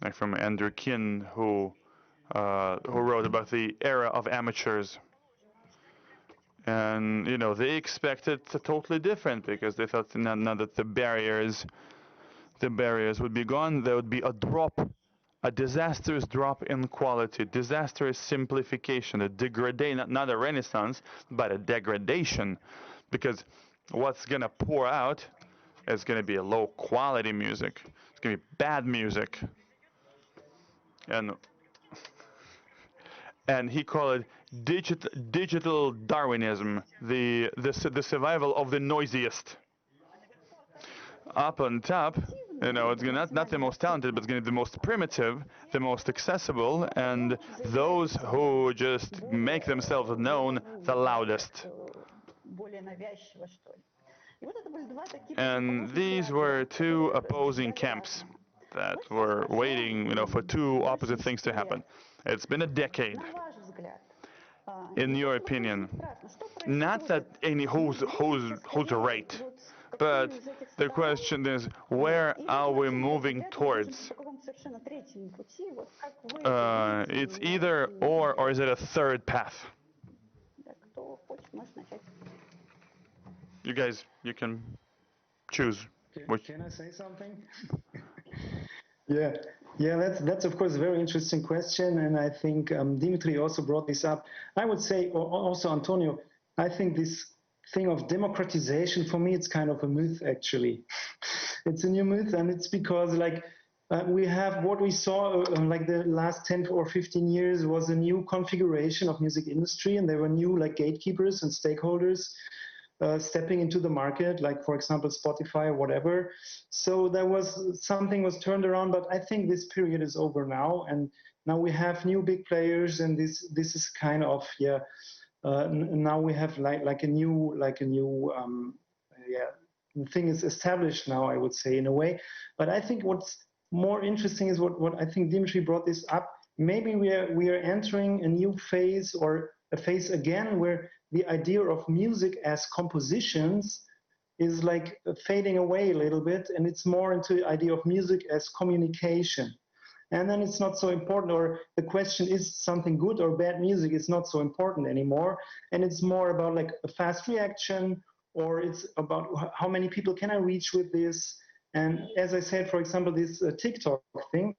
like from Andrew Kin, who wrote about the era of amateurs. And, they expected totally different because they thought now that the barriers would be gone, there would be a disastrous drop in quality, disastrous simplification, a degradation, not a renaissance, but a degradation, because what's going to pour out is going to be a low quality music. It's going to be bad music. And he called it digital Darwinism, the survival of the noisiest. Up on top, it's not the most talented, but it's going to be the most primitive, the most accessible, and those who just make themselves known the loudest. And these were two opposing camps that were waiting, for two opposite things to happen. It's been a decade. In your opinion, not that who's right, but the question is, where are we moving towards? It's either or is it a third path? You guys, you can choose. Can I say something? Yeah, that's of course a very interesting question, and I think Dimitri also brought this up. I would say, or also Antonio, I think this thing of democratization, for me, it's kind of a myth, actually. It's a new myth, and it's because we have what we saw like the last 10 or 15 years was a new configuration of music industry, and there were new gatekeepers and stakeholders stepping into the market, like for example Spotify or whatever. So there was something was turned around, but I think this period is over now, and now we have new big players, and this is kind of now we have like a new thing is established now, I would say, in a way. But I think what's more interesting is what I think Dimitri brought this up. Maybe we are entering a new phase, or a phase again, where the idea of music as compositions is fading away a little bit, and it's more into the idea of music as communication. And then it's not so important, or the question is something good or bad music is not so important anymore, and it's more about a fast reaction, or it's about how many people can I reach with this. And as I said, for example, this TikTok thing,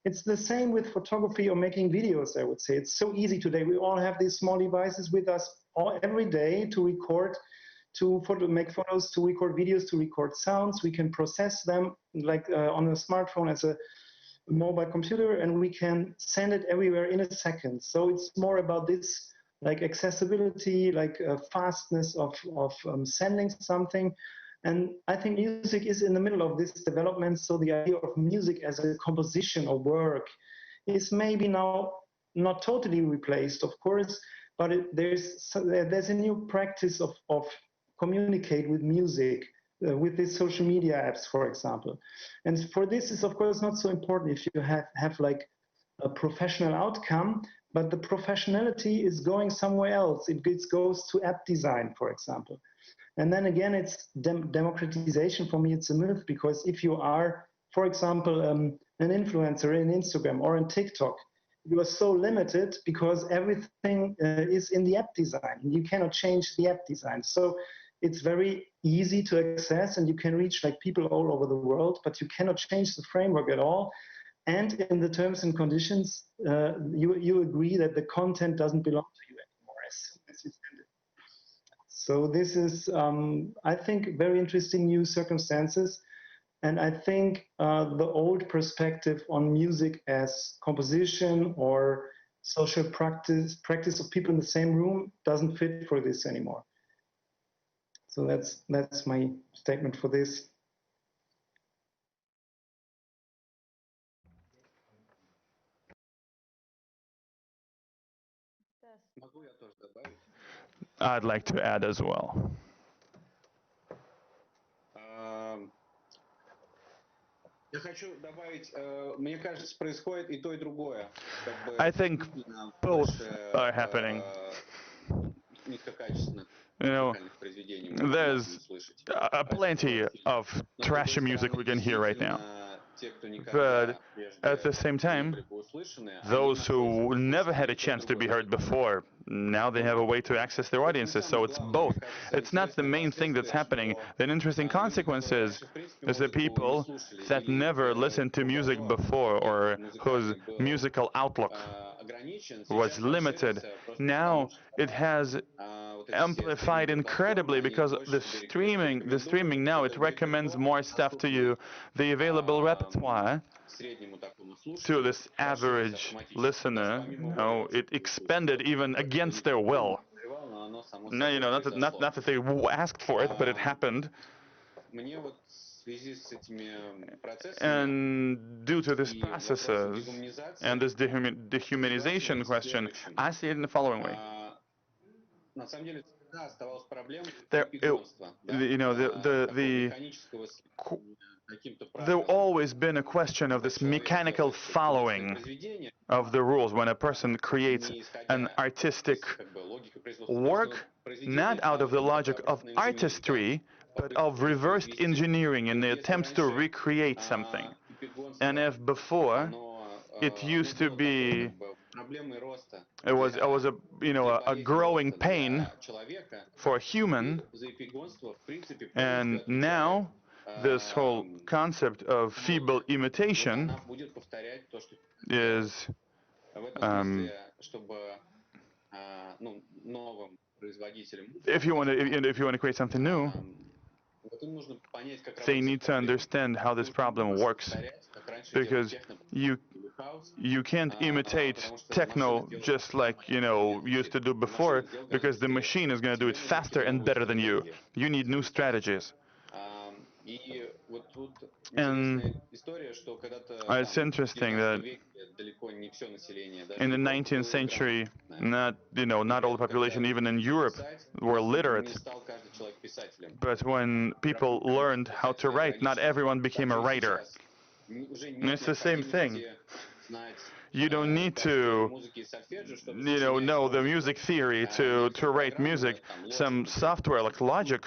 it's the same with photography or making videos, I would say. It's so easy today. We all have these small devices with us every day to record, to make photos, to record videos, to record sounds. We can process them on a smartphone as a mobile computer, and we can send it everywhere in a second. So it's more about this accessibility, fastness of sending something. And I think music is in the middle of this development. So the idea of music as a composition or work is maybe now not totally replaced, of course, but there's a new practice of communicate with music, with these social media apps, for example. And for this is, of course, not so important if you have a professional outcome, but the professionality is going somewhere else. It goes to app design, for example. And then again, it's democratization. For me, it's a myth, because if you are, for example, an influencer in Instagram or in TikTok, you are so limited because everything is in the app design. You cannot change the app design. So it's very easy to access, and you can reach people all over the world, but you cannot change the framework at all. And in the terms and conditions, you agree that the content doesn't belong to you anymore as soon as you send it. So this is, I think, very interesting new circumstances. And I think the old perspective on music as composition or social practice of people in the same room doesn't fit for this anymore. So that's my statement for this. I'd like to add as well. I think both are happening. You know, there's plenty of trashy music we can hear right now. But at the same time, those who never had a chance to be heard before, now they have a way to access their audiences. So it's both. It's not the main thing that's happening. An interesting consequence is the people that never listened to music before or whose musical outlook was limited, now it has amplified incredibly because the streaming now, it recommends more stuff to you. The available repertoire to this average listener, it expanded even against their will. No, not that they asked for it, but it happened. And due to these processes and this dehumanization question, I see it in the following way. There always been a question of this mechanical following of the rules when a person creates an artistic work, not out of the logic of artistry, but of reversed engineering in the attempts to recreate something. And if before it used to be, it was a growing pain for a human, and now this whole concept of feeble imitation is if you want to create something new, they need to understand how this problem works, because you can't imitate techno just like used to do before, because the machine is going to do it faster and better than you. You need new strategies. And it's interesting that in the 19th century, not all the population, even in Europe, were literate. But when people learned how to write, not everyone became a writer. And it's the same thing. You don't need to know the music theory to write music. Some software like Logic,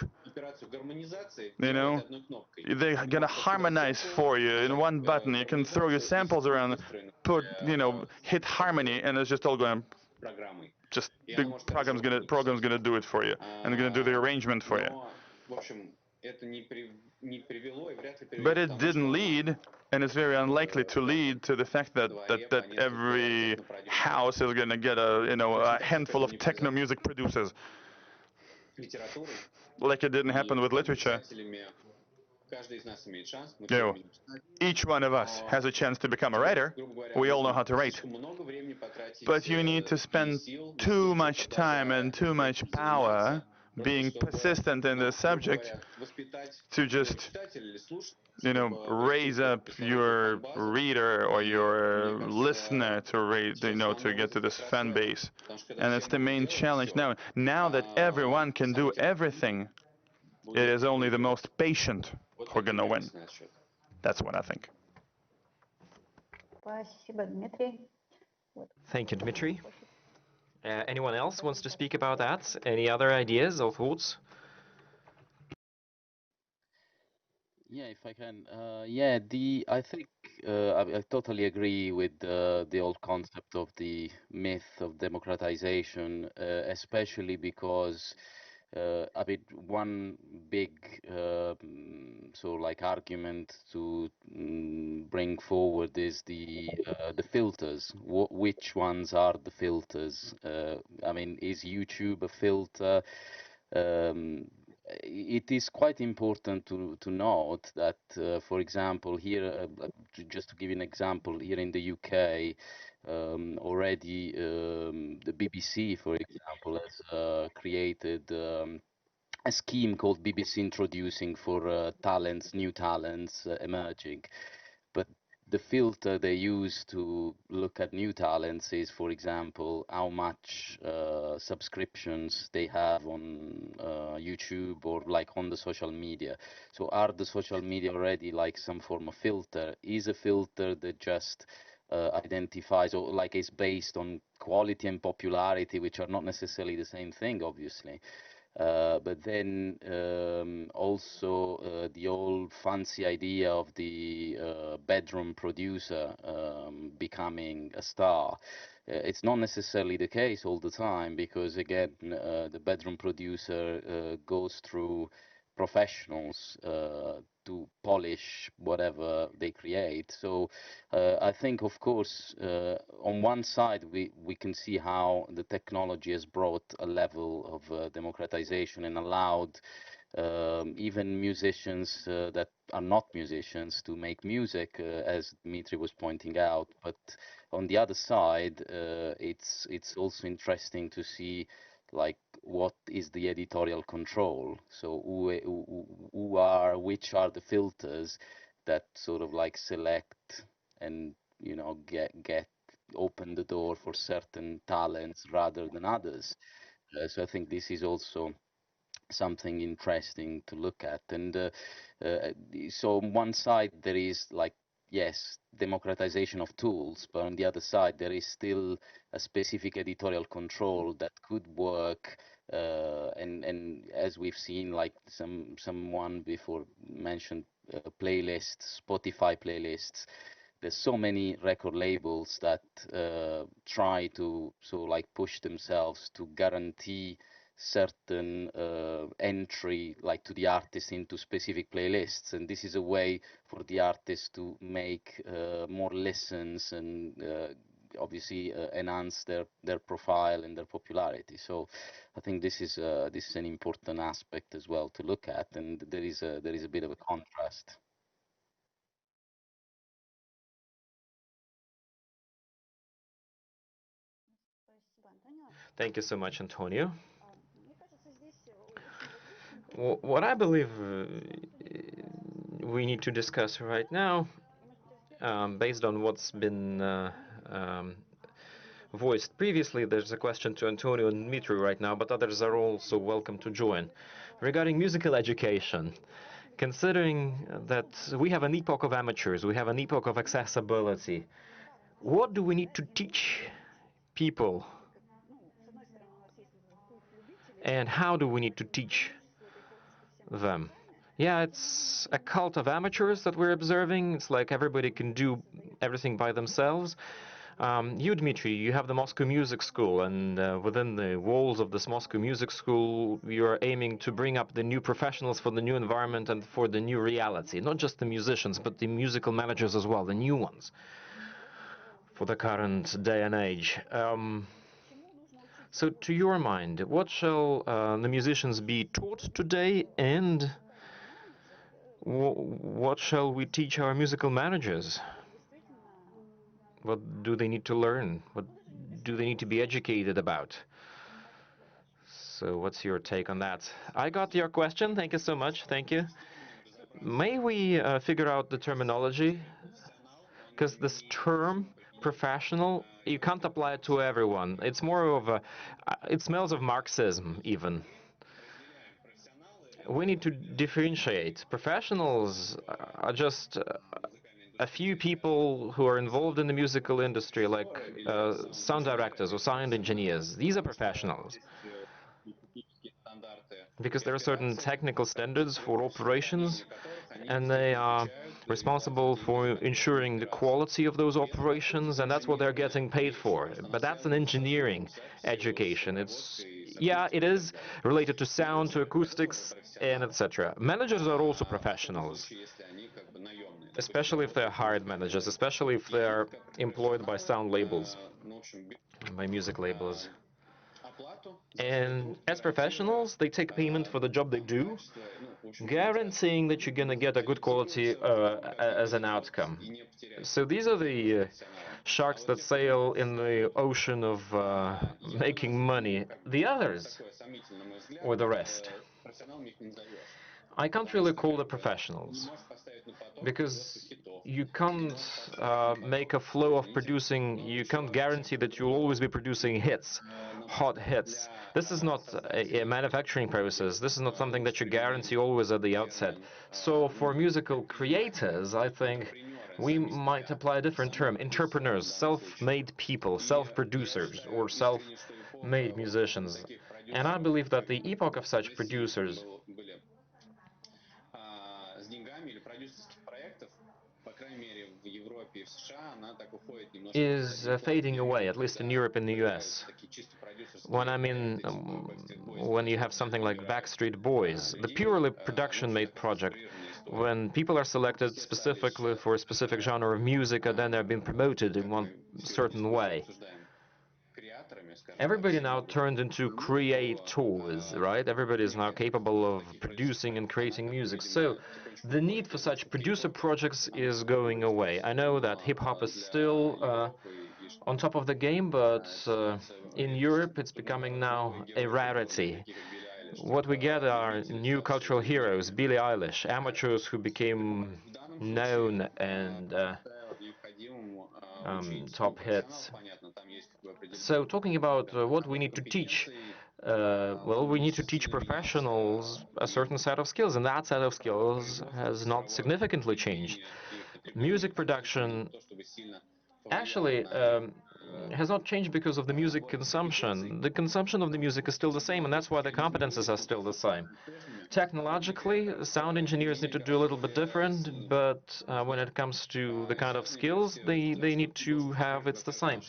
they're gonna harmonize for you in one button. You can throw your samples around, hit harmony, and it's just all going. Just the program's gonna do it for you, and gonna do the arrangement for you. But it didn't lead, and it's very unlikely to lead to the fact that every house is gonna get a handful of techno music producers. Like it didn't happen with literature. Each one of us has a chance to become a writer. We all know how to write. But you need to spend too much time and too much power being persistent in the subject to just raise up your reader or your listener to get to this fan base. And it's the main challenge now. Now that everyone can do everything, it is only the most patient who are gonna win. That's what I think. Thank you, Dmitry. Anyone else wants to speak about that? Any other ideas or thoughts? Yeah, if I can. I think I totally agree with the old concept of the myth of democratization, especially because one big argument to bring forward is the filters. Which ones are the filters? Is YouTube a filter? Um, it is quite important to note that, for example, here, just to give you an example, here in the UK, already the BBC, for example, has created a scheme called BBC Introducing for talents, new talents emerging. But the filter they use to look at new talents is, for example, how much subscriptions they have on YouTube or like on the social media. So are the social media already like some form of filter? Is a filter that just identifies or like is based on quality and popularity, which are not necessarily the same thing, obviously. But then also the old fancy idea of the bedroom producer becoming a star. It's not necessarily the case all the time because, again, the bedroom producer goes through professionals to polish whatever they create. So I think, of course, on one side, we can see how the technology has brought a level of democratization and allowed even musicians that are not musicians to make music, as Dmitry was pointing out. But on the other side, it's also interesting to see like what is the editorial control. So which are the filters that sort of like select and get open the door for certain talents rather than others. So I think this is also something interesting to look at. And uh, so on one side there is like, yes, democratization of tools, but on the other side there is still a specific editorial control that could work. And as we've seen, like someone before mentioned playlists, Spotify playlists. There's so many record labels that try to like push themselves to guarantee certain entry like to the artist into specific playlists, and this is a way for the artist to make more listens and obviously enhance their profile and their popularity. So I think this is an important aspect as well to look at, and there is a bit of a contrast. Thank you so much, Antonio. What I believe we need to discuss right now, based on what's been voiced previously, there's a question to Antonio and Dmitry right now, but others are also welcome to join. Regarding musical education, considering that we have an epoch of amateurs, we have an epoch of accessibility, what do we need to teach people? And how do we need to teach them? Yeah, it's a cult of amateurs that we're observing. It's like everybody can do everything by themselves. You, Dmitry, you have the Moscow Music School, and within the walls of this Moscow Music School, you are aiming to bring up the new professionals for the new environment and for the new reality. Not just the musicians, but the musical managers as well, the new ones, for the current day and age. So, to your mind, what shall the musicians be taught today, and what shall we teach our musical managers? What do they need to learn? What do they need to be educated about? So what's your take on that? I got your question. Thank you so much. Thank you. May we figure out the terminology? Because this term, professional, you can't apply it to everyone. It's more of a, it smells of Marxism even. We need to differentiate. Professionals are just a few people who are involved in the musical industry, like sound directors or sound engineers. These are professionals. Because there are certain technical standards for operations, and they are responsible for ensuring the quality of those operations, and that's what they're getting paid for. But that's an engineering education. It's, yeah, it is related to sound, to acoustics, and etc. Managers are also professionals, especially if they're hired managers, especially if they're employed by sound labels, by music labels. And as professionals, they take payment for the job they do, guaranteeing that you're going to get a good quality as an outcome. So these are the sharks that sail in the ocean of making money. The others, or the rest, I can't really call the professionals, because you can't make a flow of producing, you can't guarantee that you'll always be producing hits, hot hits. This is not a manufacturing process. This is not something that you guarantee always at the outset. So for musical creators, I think we might apply a different term: entrepreneurs, self-made people, self-producers, or self-made musicians. And I believe that the epoch of such producers is fading away, at least in Europe and the US. When you have something like Backstreet Boys, the purely production-made project, when people are selected specifically for a specific genre of music and then they're being promoted in one certain way. Everybody now turned into creators, right? Everybody is now capable of producing and creating music. So the need for such producer projects is going away. I know that hip-hop is still on top of the game, but in Europe it's becoming now a rarity. What we get are new cultural heroes: Billie Eilish, amateurs who became known and top hits. So talking about what we need to teach, well, we need to teach professionals a certain set of skills, and that set of skills has not significantly changed. Music production actually has not changed because of the music consumption. The consumption of the music is still the same, and that's why the competences are still the same. Technologically, sound engineers need to do a little bit different, but when it comes to the kind of skills they need to have, it's the same.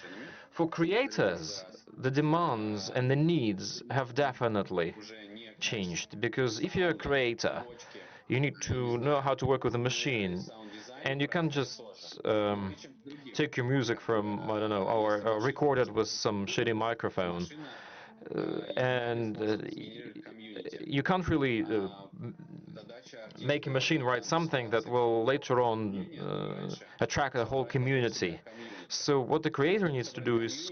For creators, the demands and the needs have definitely changed, because if you're a creator, you need to know how to work with a machine, and you can't just take your music from, I don't know, or record it with some shitty microphone. You can't really make a machine write something that will later on attract a whole community. So what the creator needs to do is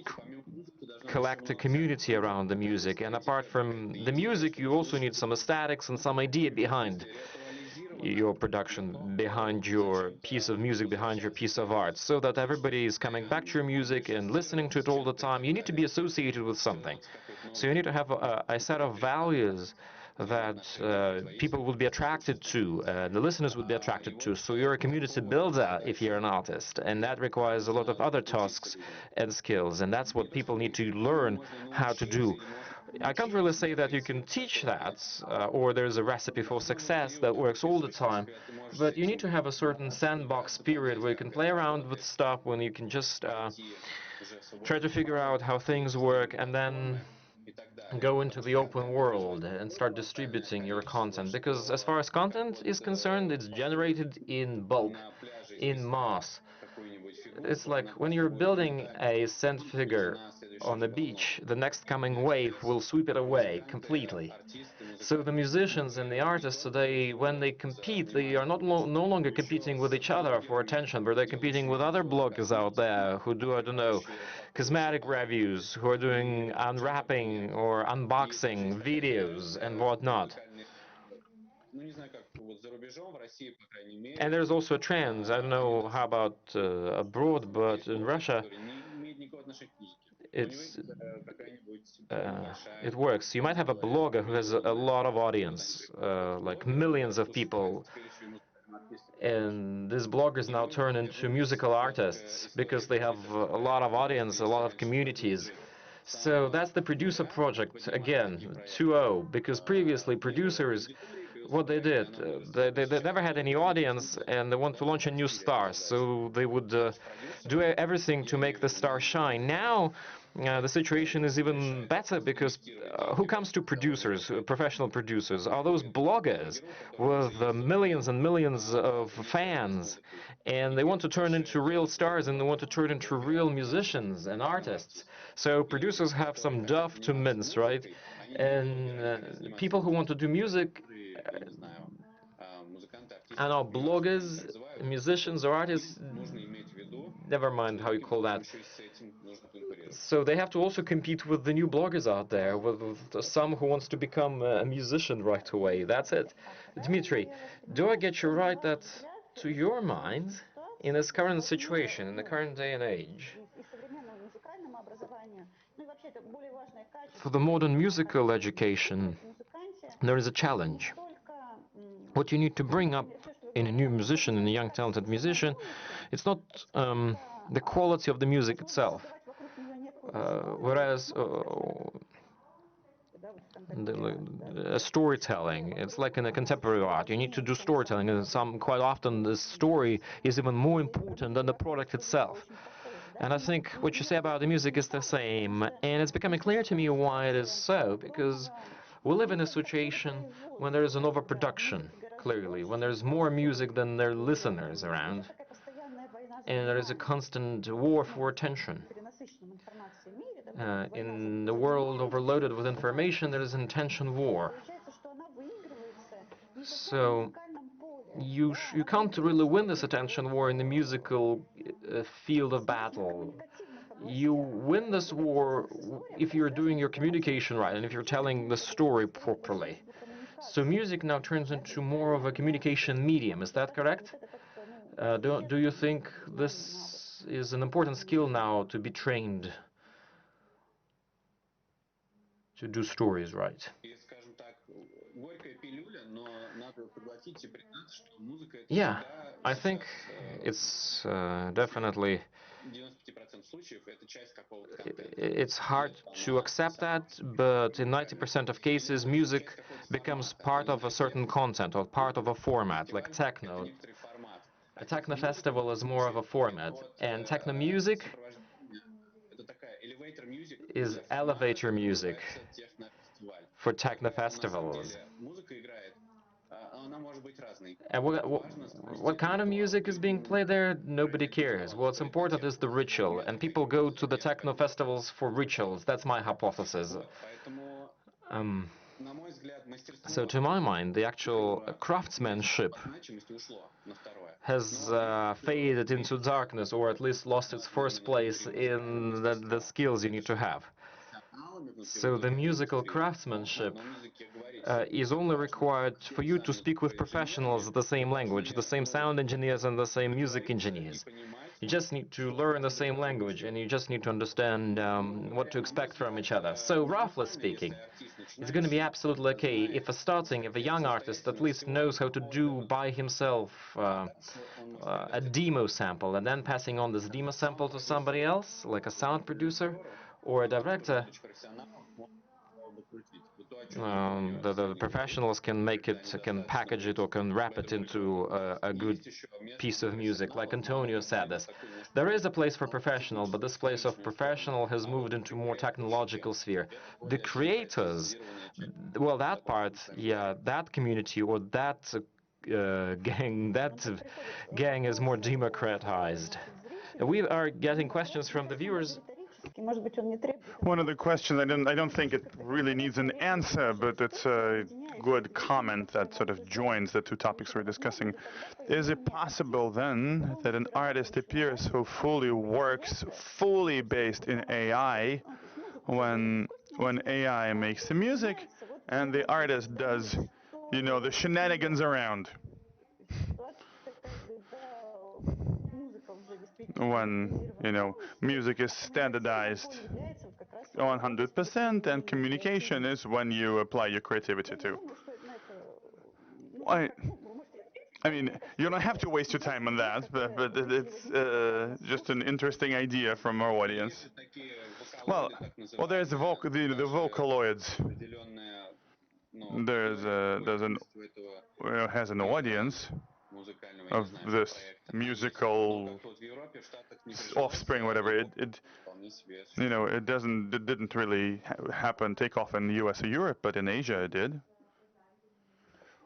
collect a community around the music, and apart from the music, you also need some aesthetics and some idea behind your production, behind your piece of music, behind your piece of art, so that everybody is coming back to your music and listening to it all the time. You need to be associated with something. So you need to have a set of values that people will be attracted to, the listeners would be attracted to. So you're a community builder if you're an artist, and that requires a lot of other tasks and skills, and that's what people need to learn how to do. I can't really say that you can teach that, or there's a recipe for success that works all the time, but you need to have a certain sandbox period where you can play around with stuff, when you can just try to figure out how things work, and then go into the open world and start distributing your content. Because as far as content is concerned, it's generated in bulk, in mass. It's like when you're building a sand figure on the beach, the next coming wave will sweep it away completely. So the musicians and the artists today, when they compete, they are no longer competing with each other for attention, but they're competing with other bloggers out there who do, I don't know, cosmetic reviews, who are doing unwrapping or unboxing videos and whatnot. And there's also a trend, I don't know how about abroad, but in Russia, it works. You might have a blogger who has a lot of audience, like millions of people, and these bloggers now turn into musical artists because they have a lot of audience, a lot of communities. So that's the producer project, again, 2.0, because previously producers, what they did, they never had any audience, and they want to launch a new star, so they would do everything to make the star shine. Now the situation is even better because who comes to producers, professional producers? Are those bloggers with millions and millions of fans, and they want to turn into real stars and they want to turn into real musicians and artists. So producers have some dough to mince, right? And people who want to do music, I don't know, bloggers, musicians or artists, never mind how you call that. So they have to also compete with the new bloggers out there, with some who wants to become a musician right away. That's it. Dmitry, do I get you right that, to your mind, in this current situation, in the current day and age, for the modern musical education, there is a challenge. What you need to bring up in a new musician, in a young talented musician, it's not the quality of the music itself. Whereas storytelling, it's like in a contemporary art, you need to do storytelling, and quite often the story is even more important than the product itself. And I think what you say about the music is the same, and it's becoming clear to me why it is so, because we live in a situation when there is an overproduction, clearly, when there's more music than there are listeners around, and there is a constant war for attention. In the world overloaded with information, there is an attention war. So you can't really win this attention war in the musical field of battle. You win this war if you're doing your communication right and if you're telling the story properly. So music now turns into more of a communication medium, is that correct? Do you think this is an important skill now to be trained to do stories right? Yeah, I think it's definitely, it's hard to accept that, but in 90% of cases, music becomes part of a certain content or part of a format, like techno. A techno festival is more of a format, and techno music is elevator music for techno festivals. And what kind of music is being played there? Nobody cares. What's important is the ritual, and people go to the techno festivals for rituals. That's my hypothesis. So to my mind, the actual craftsmanship has faded into darkness, or at least lost its first place in the skills you need to have. So the musical craftsmanship is only required for you to speak with professionals the same language, the same sound engineers and the same music engineers. You just need to learn the same language, and you just need to understand what to expect from each other. So roughly speaking, it's going to be absolutely okay if a young artist at least knows how to do by himself a demo sample, and then passing on this demo sample to somebody else, like a sound producer or a director. The professionals can make it, can package it, or can wrap it into a good piece of music. Like Antonio said this, there is a place for professional, but this place of professional has moved into more technological sphere. The creators, well, that part, yeah, that community or that gang is more democratized. We are getting questions from the viewers. One of the questions, I don't think it really needs an answer, but it's a good comment that sort of joins the two topics we're discussing. Is it possible then that an artist appears who fully works, fully based in AI, when AI makes the music and the artist does, you know, the shenanigans around? When, you know, music is standardized 100% and communication is when you apply your creativity too. I mean, you don't have to waste your time on that, but it's just an interesting idea from our audience. Well, there's the Vocaloids. Has an audience. of this musical offspring, whatever. It you know, it didn't really take off in the US or Europe, but in Asia it did.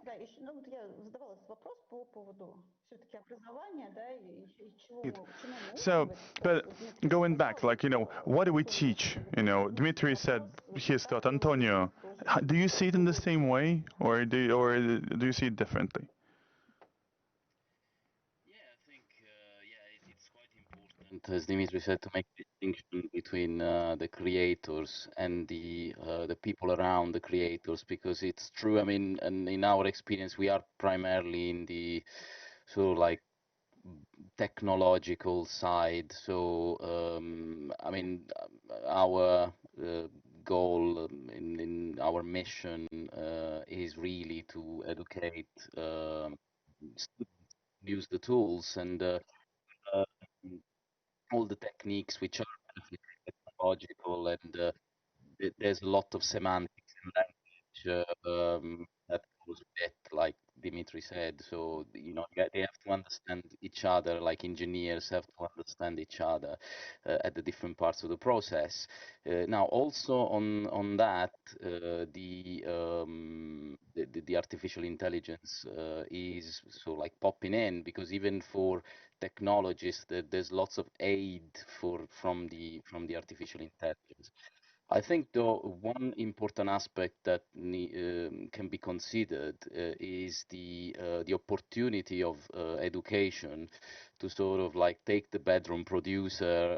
Да, еще, ну вот я задавалась вопрос по поводу все-таки образования, да, и чему мы So, учим. but going back, like, you know, what do we teach? You know, Dmitry said he's taught Antonio. Do you see it in the same way, or do you see it differently? Yeah, I think it's quite important, as Dimitri said, to make distinction between the creators and the people around the creators, because it's true. I mean, and in our experience, we are primarily in the sort of like technological side. So I mean, our goal in our mission is really to educate students, use the tools and uh, all the techniques which are technological, and there's a lot of semantics and language that goes with it, like Dimitri said. So, you know, they have to understand each other, like engineers have to understand each other at the different parts of the process. Now, also on that, the artificial intelligence is so like popping in, because even for technologists, there's lots of aid from the artificial intelligence. I think, though, one important aspect that can be considered is the opportunity of education to sort of like take the bedroom producer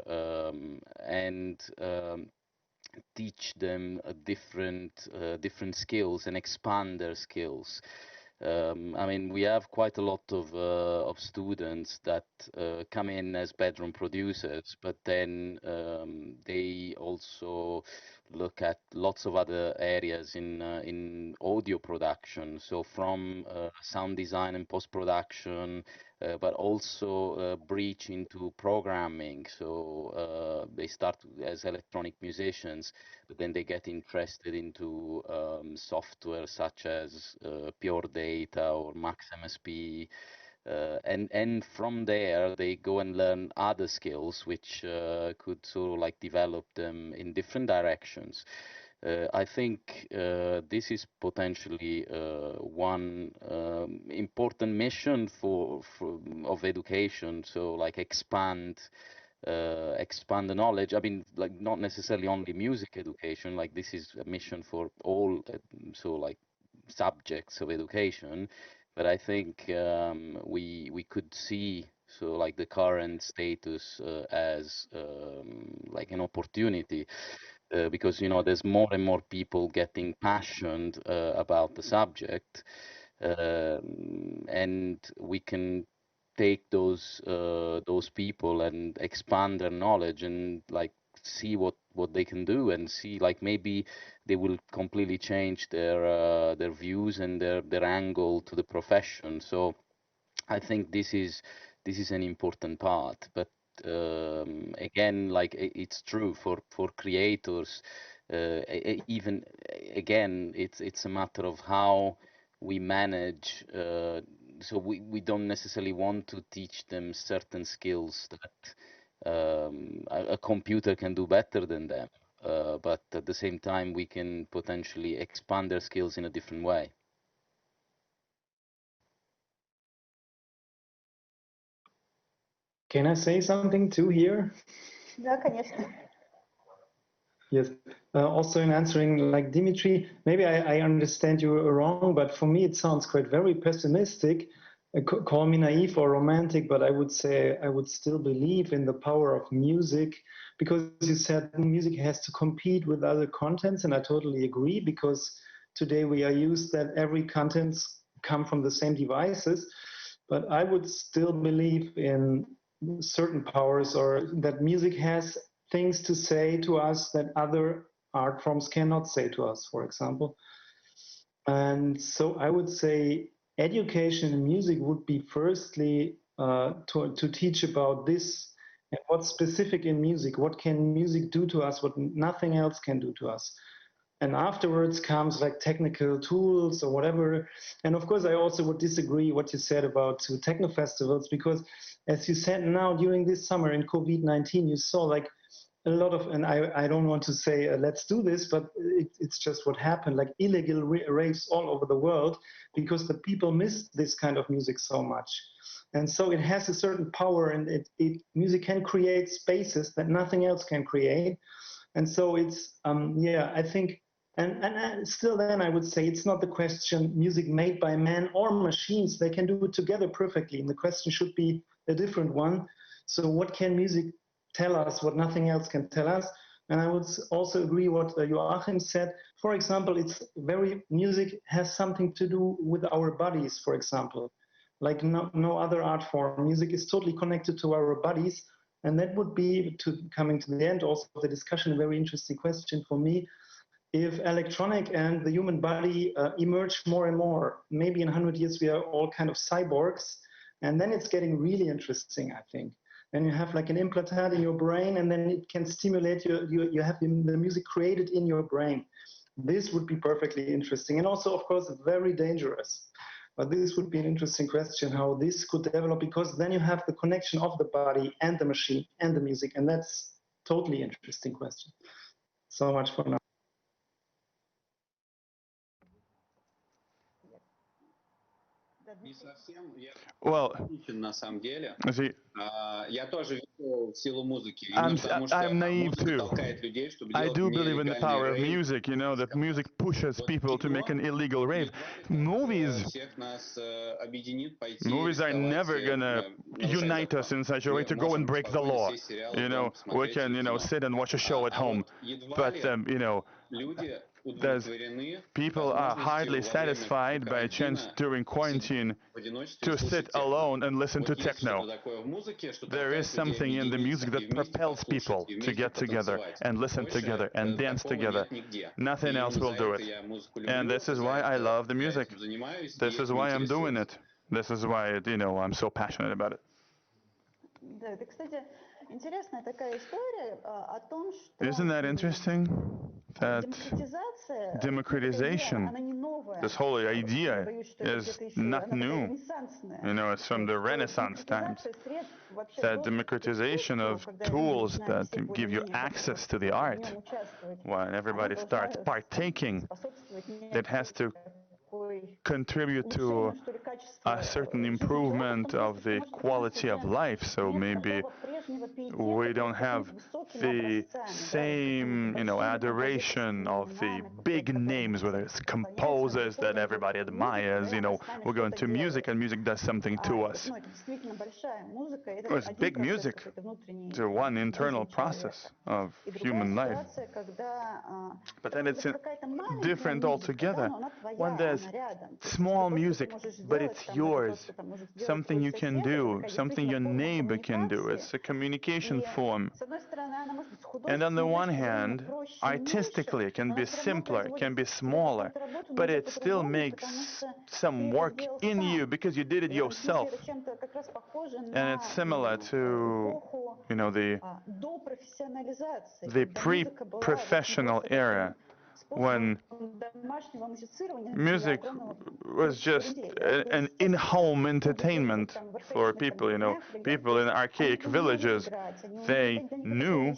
and teach them different skills and expand their skills. I mean, we have quite a lot of students that come in as bedroom producers, but then they also look at lots of other areas in audio production. So from sound design and post production, but also breach into programming. So they start as electronic musicians, but then they get interested into software such as Pure Data or Max MSP. And from there they go and learn other skills which could sort of like develop them in different directions. I think this is potentially one important mission of education. So like expand the knowledge. I mean, like not necessarily only music education. Like this is a mission for all, so like subjects of education. But I think we could see so like the current status as like an opportunity, because you know there's more and more people getting passionate about the subject, and we can take those people and expand their knowledge and like see what they can do, and see like maybe they will completely change their views and their angle to the profession. So I think this is an important part. But again, like it's true for creators. Even again, it's a matter of how we manage. So we don't necessarily want to teach them certain skills that a computer can do better than them. But at the same time, we can potentially expand their skills in a different way. Can I say something too here? Да, конечно. Yes. Also in answering like Dimitri, maybe I understand you wrong, but for me it sounds quite very pessimistic. Call me naive or romantic, but I would say I would still believe in the power of music, because you said music has to compete with other contents, and I totally agree, because today we are used that every contents come from the same devices. But I would still believe in certain powers, or that music has things to say to us that other art forms cannot say to us, for example. And so I would say education in music would be firstly to teach about this, and what's specific in music, what can music do to us, what nothing else can do to us. and afterwards comes like technical tools or whatever. And of course, I also would disagree what you said about techno festivals, because as you said, now during this summer in COVID-19, you saw like a lot of, and I don't want to say let's do this, but it's just what happened, like illegal raves all over the world, because the people missed this kind of music so much. And so it has a certain power, and music can create spaces that nothing else can create. And so it's, yeah, I think, and still then I would say it's not the question music made by man or machines. They can do it together perfectly. And the question should be a different one. So what can music tell us what nothing else can tell us? And I would also agree what Joachim said. For example, music has something to do with our bodies, for example. Like no other art form. Music is totally connected to our bodies. And that would be, coming to the end also of the discussion, a very interesting question for me. If electronic and the human body emerge more and more, maybe in 100 years we are all kind of cyborgs, and then it's getting really interesting, I think. Then you have like an implantat in your brain, and then it can stimulate you have the music created in your brain. This would be perfectly interesting, and also, of course, very dangerous. But this would be an interesting question, how this could develop, because then you have the connection of the body and the machine and the music, and that's totally interesting question. So much for now. Well, see, I'm naive too. I do believe in the power of music, you know, that music pushes people to make an illegal rave. Movies are never gonna unite us in such a way to go and break the law. You know, we can, you know, sit and watch a show at home, but, you know, people are hardly satisfied by a chance during quarantine to sit alone and listen to techno. There is something in the music that propels people to get together and listen together and dance together. Nothing else will do it. And this is why I love the music. This is why I'm doing it. This is why, you know, I'm so passionate about it. Isn't that interesting? That democratization, this whole idea, is not new. You know, it's from the Renaissance times. That democratization of tools that give you access to the art, when everybody starts partaking, that has to contribute to a certain improvement of the quality of life. So maybe we don't have the same, you know, adoration of the big names, whether it's composers that everybody admires. You know, we go into music and music does something to us. It's big music. It's one internal process of human life. But then it's different altogether. When there's small music, but it's yours, something you can do, something your neighbor can do. It's a communication form. And on the one hand, artistically, it can be simpler, it can be smaller, but it still makes some work in you because you did it yourself. And it's similar to, you know, the pre-professional era, when music was just an in-home entertainment for people, you know, people in archaic villages. They knew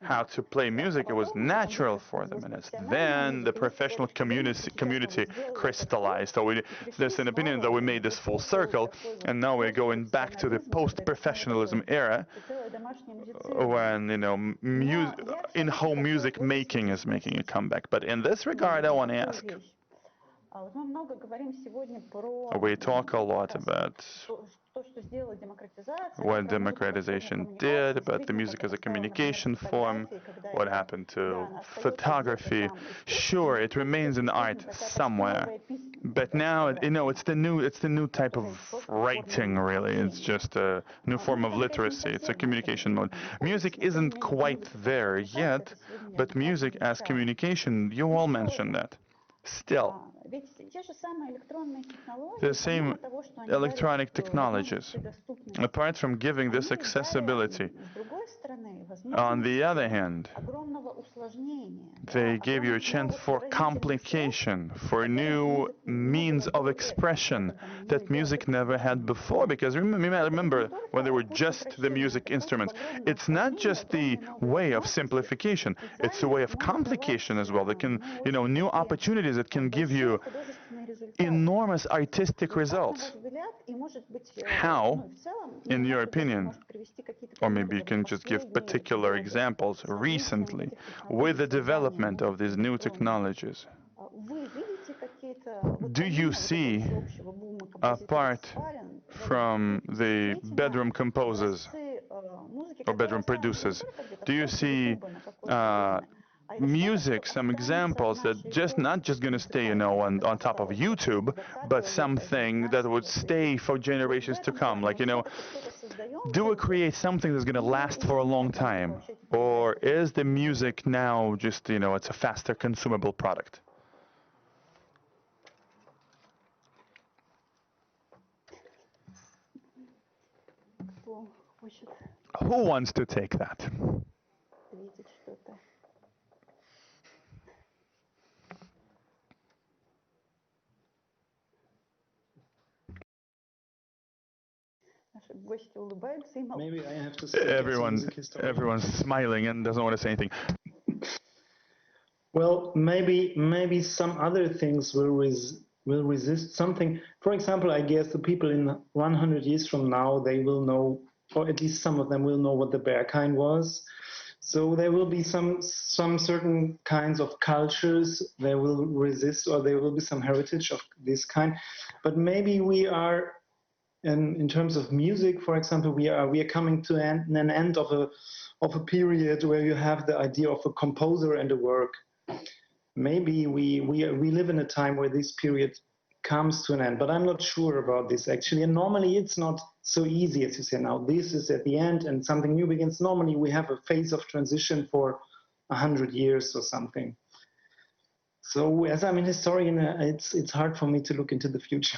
how to play music. It was natural for them. And it's then the professional community crystallized. So there's an opinion that we made this full circle, and now we're going back to the post-professionalism era, when, you know, in-home music making is making a comeback. But in this regard, I want to ask, we talk a lot about what democratization did, about the music as a communication form, what happened to photography. Sure, it remains an art somewhere, but now, you know, it's the new type of writing, really. It's just a new form of literacy. It's a communication mode. Music isn't quite there yet, but music as communication, you all mentioned that. Still, The same electronic technologies, apart from giving this accessibility, on the other hand, they gave you a chance for complication, for new means of expression that music never had before. Because remember when there were just the music instruments, it's not just the way of simplification, it's a way of complication as well. That can, new opportunities that can give you enormous artistic results. How, in your opinion, or maybe you can just give particular examples recently, with the development of these new technologies, do you see, apart from the bedroom composers or bedroom producers, do you see music, some examples that not just going to stay, on top of YouTube, but something that would stay for generations to come? Like, do we create something that's going to last for a long time? Or is the music now just, it's a faster consumable product? Who wants to take that? Maybe I have to say everyone's smiling and doesn't want to say anything. Well, maybe some other things will resist something. For example, I guess the people in 100 years from now, they will know, or at least some of them will know what the Berghain was. So there will be some certain kinds of cultures they will resist, or there will be some heritage of this kind. But maybe we are, in terms of music, for example, we are coming to an end of a period where you have the idea of a composer and a work. Maybe we live in a time where this period comes to an end, but I'm not sure about this actually. And normally it's not so easy as you say now. This is at the end and something new begins. Normally we have a phase of transition for 100 years or something. So as I'm an historian, it's hard for me to look into the future.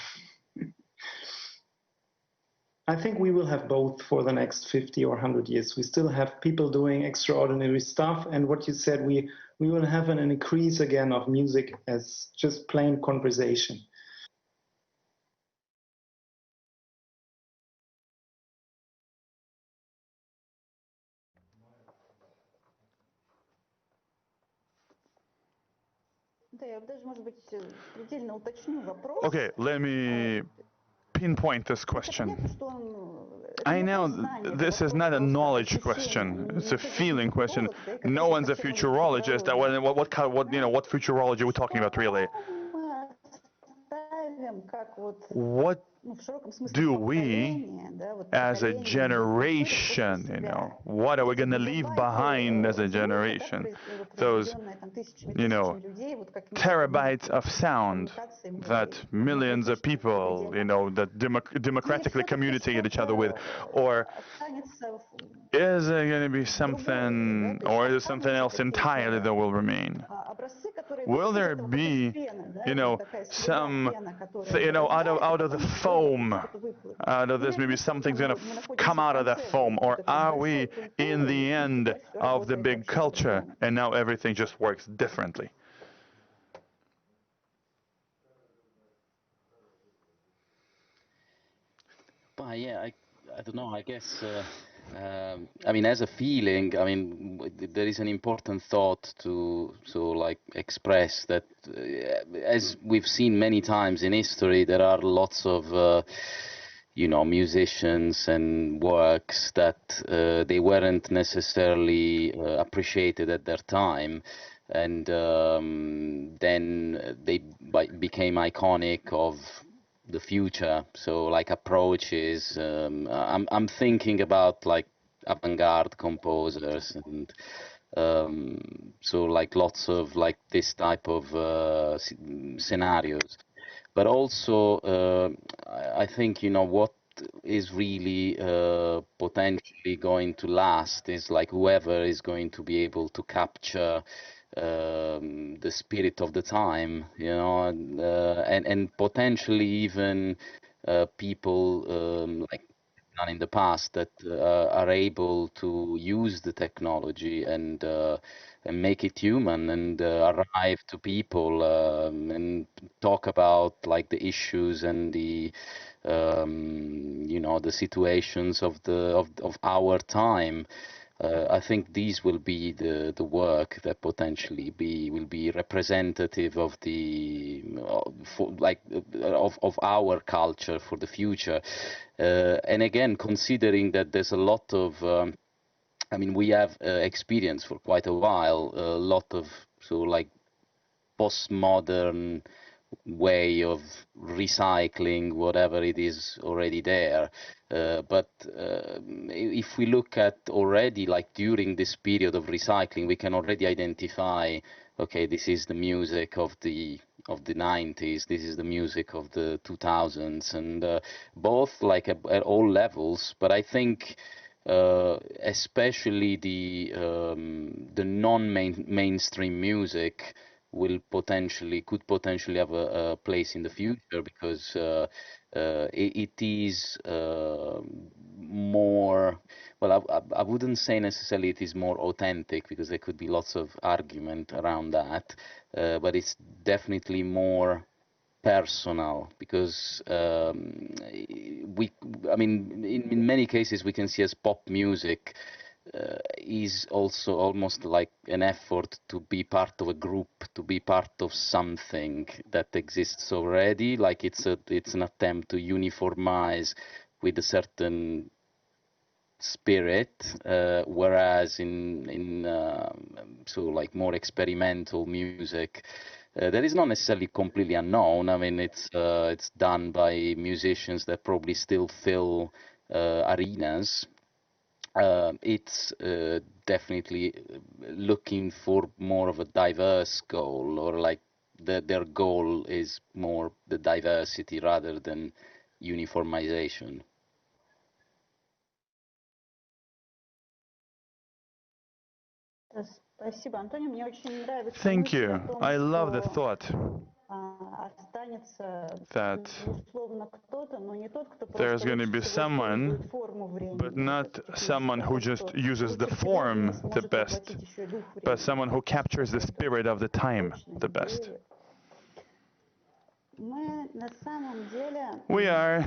I think we will have both for the next 50 or 100 years. We still have people doing extraordinary stuff, and what you said, we will have an increase again of music as just plain conversation. Okay, let me pinpoint this question. I know this is not a knowledge question; it's a feeling question. No one's a futurologist. What futurology are we talking about, really? What do we, as a generation, what are we going to leave behind as a generation? Those, terabytes of sound that millions of people, that democratically communicate each other with, or is there going to be something, or is there something else entirely that will remain? Will there be, some, out of the foam, out of this, maybe something's going to come out of that foam? Or are we in the end of the big culture and now everything just works differently? Yeah, I don't know, I guess, I mean, as a feeling, I mean, there is an important thought to express that, as we've seen many times in history, there are lots of, musicians and works that they weren't necessarily appreciated at their time. And then they became iconic of the future, so like approaches. I'm thinking about like avant-garde composers, and so like lots of like this type of scenarios. But also I think what is really potentially going to last is like whoever is going to be able to capture the spirit of the time, you know, and potentially even people like done in the past that are able to use the technology and make it human and arrive to people and talk about like the issues and the you know, the situations of of our time. I think these will be the work that potentially will be representative of the of our culture for the future. And again, considering that there's a lot of I mean, we have experienced for quite a while a lot of like postmodern way of recycling whatever it is already there. But if we look at already, like during this period of recycling, we can already identify, okay, this is the music of the 90s, this is the music of the 2000s, and both like at all levels. But I think especially the non-mainstream music could potentially have a place in the future, because it is more, well, I wouldn't say necessarily it is more authentic, because there could be lots of argument around that, but it's definitely more personal, because I mean, in many cases we can see as pop music is also almost like an effort to be part of a group, to be part of something that exists already. Like it's an attempt to uniformize with a certain spirit, whereas in so like more experimental music, that is not necessarily completely unknown. I mean, it's done by musicians that probably still fill arenas. It's definitely looking for more of a diverse goal, or like their goal is more the diversity rather than uniformization. Спасибо, Антонио. Мне очень нравится Thank мысль о you. том, I love the что thought останется that безусловно кто-то, но не тот, кто there's просто going to be лучше всего someone, использует форму времени. but not someone who just Кто uses the лучше всего form the сможет best, воплотить еще и дух but времени. someone who captures the Это spirit of the time точная the best. идея. Мы на самом деле We are,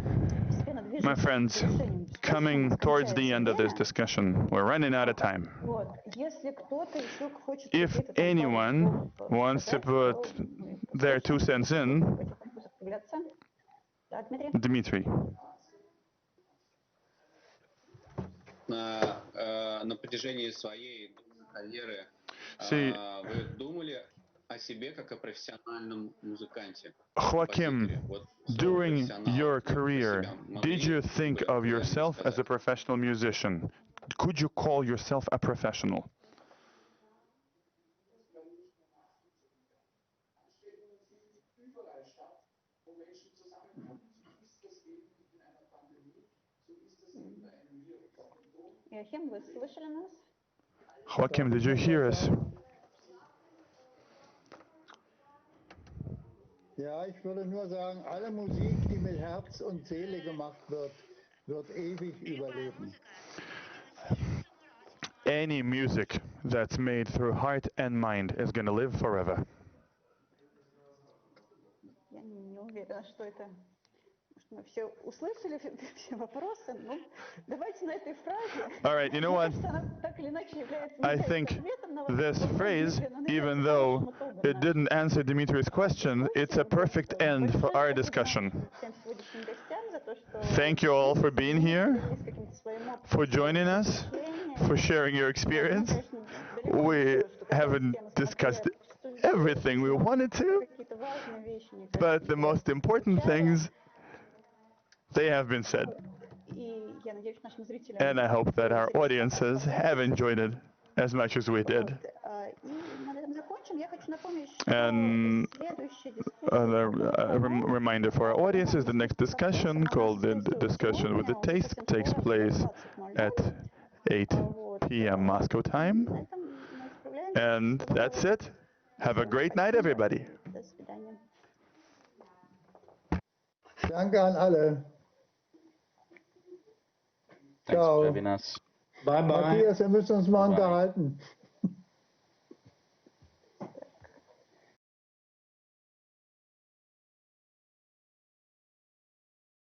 постепенно my движемся к friends, завершению дискуссии. У coming нас towards the кончается end of this время. discussion. We're running out of time. Вот. Если кто-то еще хочет If какие-то там пару anyone слов wants to сказать, put то мы their 2 послушаем. cents in, Потихоньку закругляться. Да, Дмитрий? Dmitry. На протяжении своей карьеры See, вы думали о себе как о профессиональном музыканте? Joaquim, during your career, did you think of Могли бы yourself as a сказать? professional musician? Could you call yourself a professional? Иохим, вы слышали нас? Joaquim, did you hear us? Ja, ich würde nur sagen, alle Musik, die mit Herz und Seele gemacht wird, wird ewig überleben. Any music that's made through heart and mind is going to live forever. Я не уверена, что это... Мы все услышали все вопросы. Ну, давайте на этой фразе. All right, you know what? I think this phrase, even though it didn't answer Dimitri's question, it's a perfect end for our discussion. Thank you all for being here, for joining us, for sharing your experience. We haven't discussed everything we wanted to, but the most important things, they have been said. And I hope that our audiences have enjoyed it as much as we did. And a reminder for our audiences, the next discussion, called the Discussion with the Taste, takes place at 8 p.m. Moscow time. And that's it. Have a great night, everybody. До свидания. Danke an alle. Thanks for Ciao. having us. Bye bye. Matthias, wir müssen uns mal Bye. unterhalten.